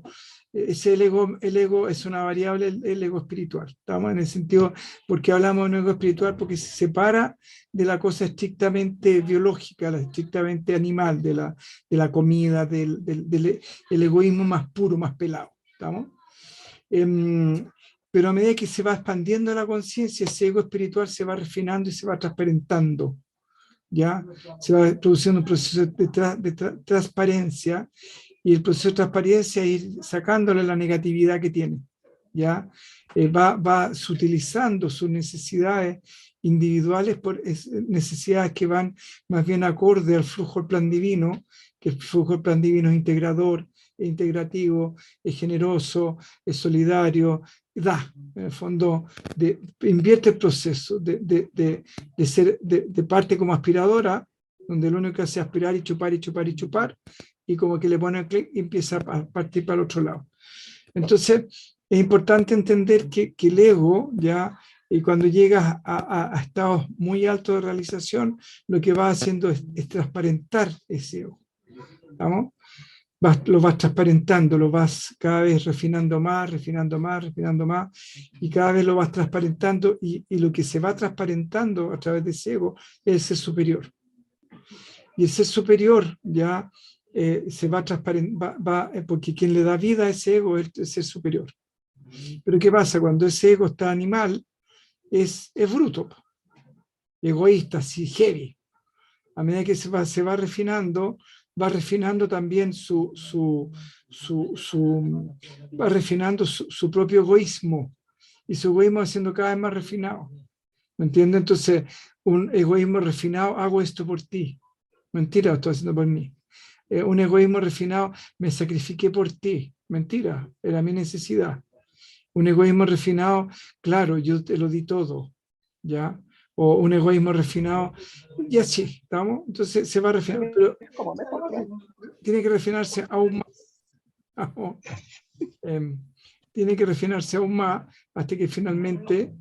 El ego es una variable, el ego espiritual. Estamos en el sentido, porque hablamos de un ego espiritual, porque se separa de la cosa estrictamente biológica, la estrictamente animal, de la comida, del el egoísmo más puro, más pelado. ¿Estamos? Pero a medida que se va expandiendo la conciencia, ese ego espiritual se va refinando y se va transparentando, ¿ya? Se va produciendo un proceso de transparencia, y el proceso de transparencia es ir sacándole la negatividad que tiene, ¿ya? Va sutilizando sus necesidades individuales por necesidades que van más bien acorde al flujo del plan divino, que el flujo del plan divino es integrador, es integrativo, es generoso, es solidario, da, en el fondo, invierte el proceso de parte como aspiradora, donde lo único que hace es aspirar y chupar y chupar y chupar, y como que le pone el clic y empieza a partir para el otro lado. Entonces, es importante entender que el ego, ya, y cuando llegas a estados muy altos de realización, lo que va haciendo es transparentar ese ego. ¿Vamos? Lo vas transparentando, lo vas cada vez refinando más, refinando más, refinando más, y cada vez lo vas transparentando, y lo que se va transparentando a través de ese ego es el ser superior. Y el ser superior ya se va transparentando, porque quien le da vida a ese ego es el ser superior. Pero ¿qué pasa? Cuando ese ego está animal, es bruto, egoísta, así, heavy. A medida que se va refinando también va refinando su propio egoísmo, y su egoísmo va siendo cada vez más refinado. ¿Me entiendes? Entonces, un egoísmo refinado, hago esto por ti. Mentira, lo estoy haciendo por mí. Un egoísmo refinado, me sacrifiqué por ti. Mentira, era mi necesidad. Un egoísmo refinado, claro, yo te lo di todo, ¿ya? O un egoísmo refinado, y así, ¿estamos? Entonces se va a refinar, pero tiene que refinarse aún más. Tiene que refinarse aún más hasta que finalmente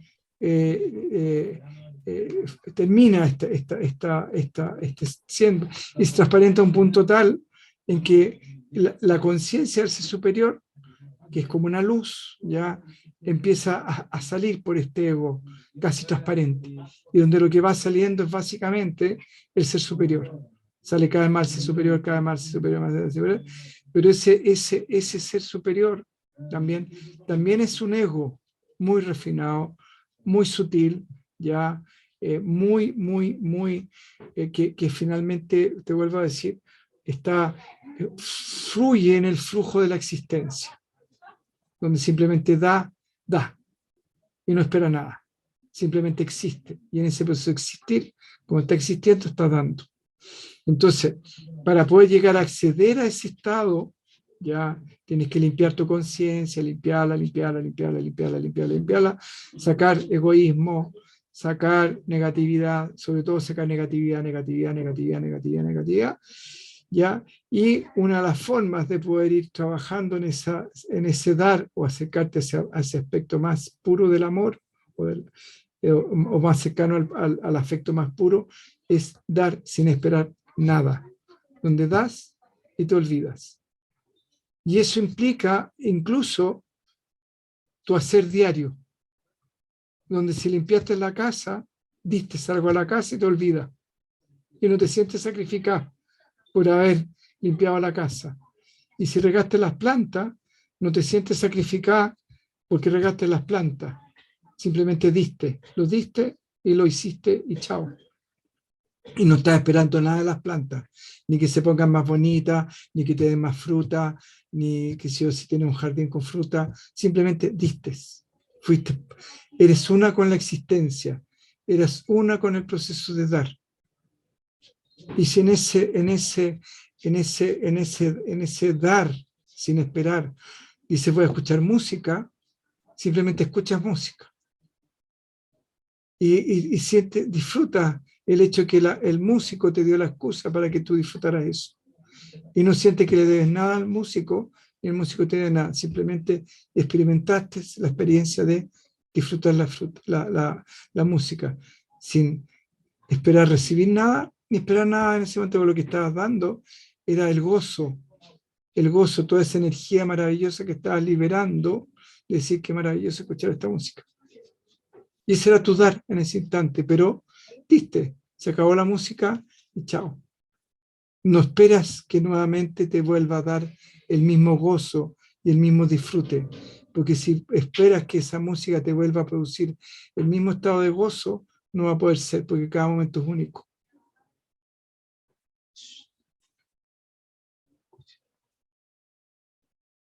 termina siendo, y se transparenta a un punto tal en que la conciencia del ser superior, que es como una luz, ya empieza a salir por este ego casi transparente, y donde lo que va saliendo es básicamente el ser superior. Sale cada vez más el ser superior, cada vez más el ser superior, más el ser superior, pero ese ser superior también es un ego muy refinado, muy sutil, ya, muy, que finalmente, te vuelvo a decir, fluye en el flujo de la existencia, donde simplemente da, y no espera nada, simplemente existe, y en ese proceso de existir, como está existiendo, está dando. Entonces, para poder llegar a acceder a ese estado, ya tienes que limpiar tu conciencia, limpiarla, sacar egoísmo, sacar negatividad, sobre todo sacar negatividad, ¿ya? Y una de las formas de poder ir trabajando en ese dar o acercarte a ese aspecto más puro del amor, o más cercano al afecto más puro, es dar sin esperar nada, donde das y te olvidas. Y eso implica incluso tu hacer diario, donde si limpiaste la casa, diste algo a la casa y te olvidas. Y no te sientes sacrificado por haber limpiado la casa. Y si regaste las plantas, no te sientes sacrificada porque regaste las plantas. Simplemente lo diste y lo hiciste y chao. Y no estás esperando nada de las plantas, ni que se pongan más bonitas, ni que te den más fruta, ni que si tienes un jardín con fruta, simplemente diste, eres una con la existencia, eres una con el proceso de dar. Y si en ese dar, sin esperar, dices voy a escuchar música, simplemente escuchas música. Y disfruta el hecho que el músico te dio la excusa para que tú disfrutaras eso. Y no sientes que le debes nada al músico, y el músico te debe nada. Simplemente experimentaste la experiencia de disfrutar la música, sin esperar recibir nada, ni esperar nada en ese momento, porque lo que estabas dando era el gozo, toda esa energía maravillosa que estabas liberando, de decir qué maravilloso escuchar esta música. Y ese era tu dar en ese instante, pero diste, se acabó la música y chao. No esperas que nuevamente te vuelva a dar el mismo gozo y el mismo disfrute, porque si esperas que esa música te vuelva a producir el mismo estado de gozo, no va a poder ser, porque cada momento es único.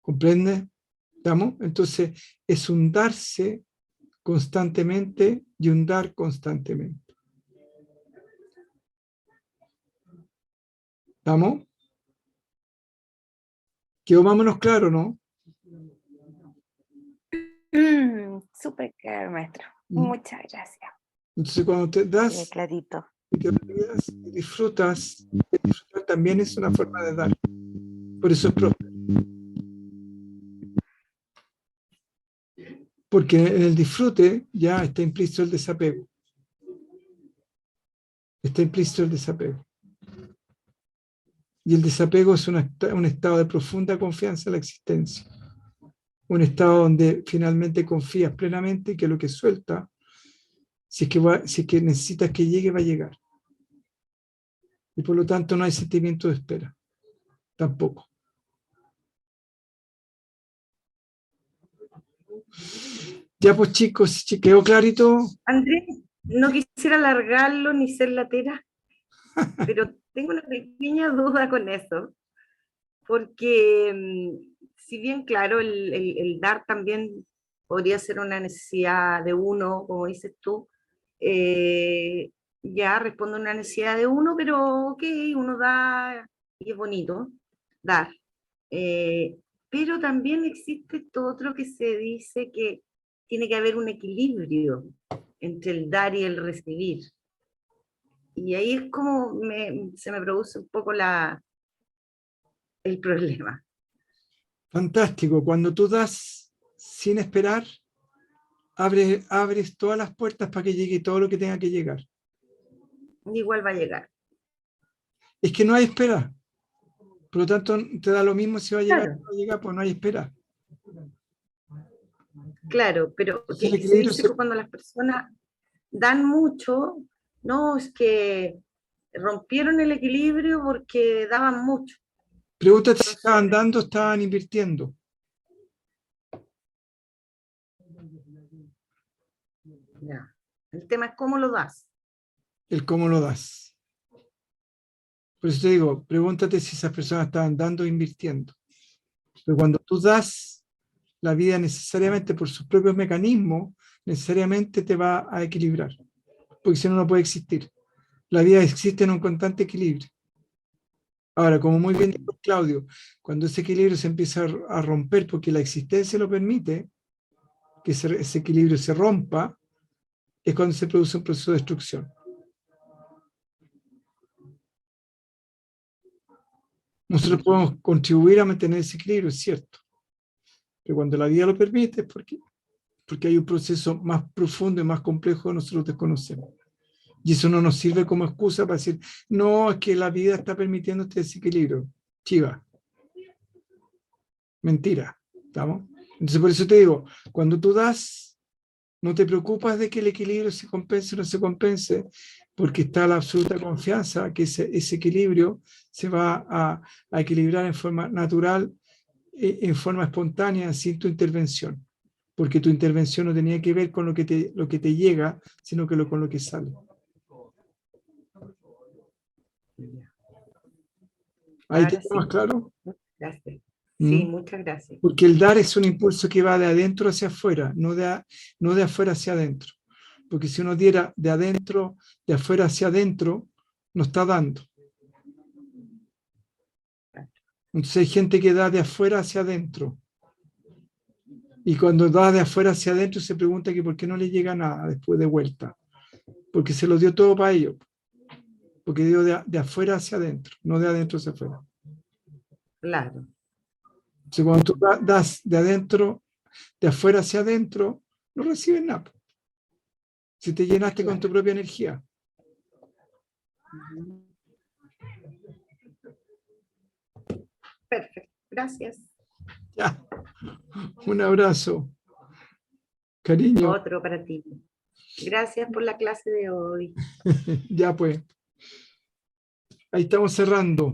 ¿Comprende? ¿Estamos? Entonces, es un darse constantemente y un dar constantemente. ¿Estamos? Quedó más o menos claro, ¿no? Súper claro, maestro. Muchas gracias. Entonces, cuando te das, Bien clarito. y te olvidas y disfrutas, el disfrutar también es una forma de dar. Por eso es próspero. Porque en el disfrute ya está implícito el desapego. Está implícito el desapego. Y el desapego es un estado de profunda confianza en la existencia. Un estado donde finalmente confías plenamente que lo que suelta, si es que necesitas que llegue, va a llegar. Y por lo tanto no hay sentimiento de espera. Tampoco. Ya pues chicos, ¿quedó clarito? Andrés, no quisiera alargarlo ni ser latera, pero tengo una pequeña duda con eso, porque si bien claro, el dar también podría ser una necesidad de uno, como dices tú, ya responde a una necesidad de uno, pero ok, uno da y es bonito dar. Pero también existe esto otro que se dice que tiene que haber un equilibrio entre el dar y el recibir. Y ahí es como se me produce un poco el problema. Fantástico. Cuando tú das sin esperar, abres todas las puertas para que llegue todo lo que tenga que llegar. Igual va a llegar. Es que no hay espera. Por lo tanto, te da lo mismo si va a llegar o Claro. no va a llegar, pues no hay espera. Claro, pero El se equilibrio dice que cuando las personas dan mucho, no, es que rompieron el equilibrio porque daban mucho. Pregúntate si estaban dando o estaban invirtiendo. Ya. El tema es cómo lo das. el cómo lo das. Por eso te digo, pregúntate si esas personas estaban dando o invirtiendo. Pero cuando tú das, la vida necesariamente por sus propios mecanismos, necesariamente te va a equilibrar. Porque si no, no puede existir. La vida existe en un constante equilibrio. Ahora, como muy bien dijo Claudio, cuando ese equilibrio se empieza a romper porque la existencia lo permite, que ese equilibrio se rompa, es cuando se produce un proceso de destrucción. Nosotros podemos contribuir a mantener ese equilibrio, es cierto. Pero cuando la vida lo permite, es porque hay un proceso más profundo y más complejo que nosotros desconocemos. Y eso no nos sirve como excusa para decir, no, es que la vida está permitiendo este desequilibrio. Chiva. Mentira. ¿Estamos? Entonces, por eso te digo, cuando tú das, no te preocupas de que el equilibrio se compense o no se compense, porque está la absoluta confianza que ese equilibrio se va a equilibrar en forma natural, en forma espontánea, sin tu intervención. Porque tu intervención no tenía que ver con lo que te llega, sino que con lo que sale. ¿Ahí te Ahora queda más sí. claro? Gracias. Sí, ¿Mm? muchas gracias. Porque el dar es un impulso que va de adentro hacia afuera, no de afuera hacia adentro. Porque si uno diera de afuera hacia adentro, no está dando. Entonces hay gente que da de afuera hacia adentro. Y cuando da de afuera hacia adentro se pregunta que por qué no le llega nada después de vuelta. Porque se lo dio todo para ellos. Porque dio de afuera hacia adentro, no de adentro hacia afuera. Claro. Entonces cuando tú das de afuera hacia adentro, no recibes nada. Si te llenaste con tu propia energía. Perfecto. Gracias. Ya. Un abrazo. Cariño. Otro para ti. Gracias por la clase de hoy. Ya pues. Ahí estamos cerrando.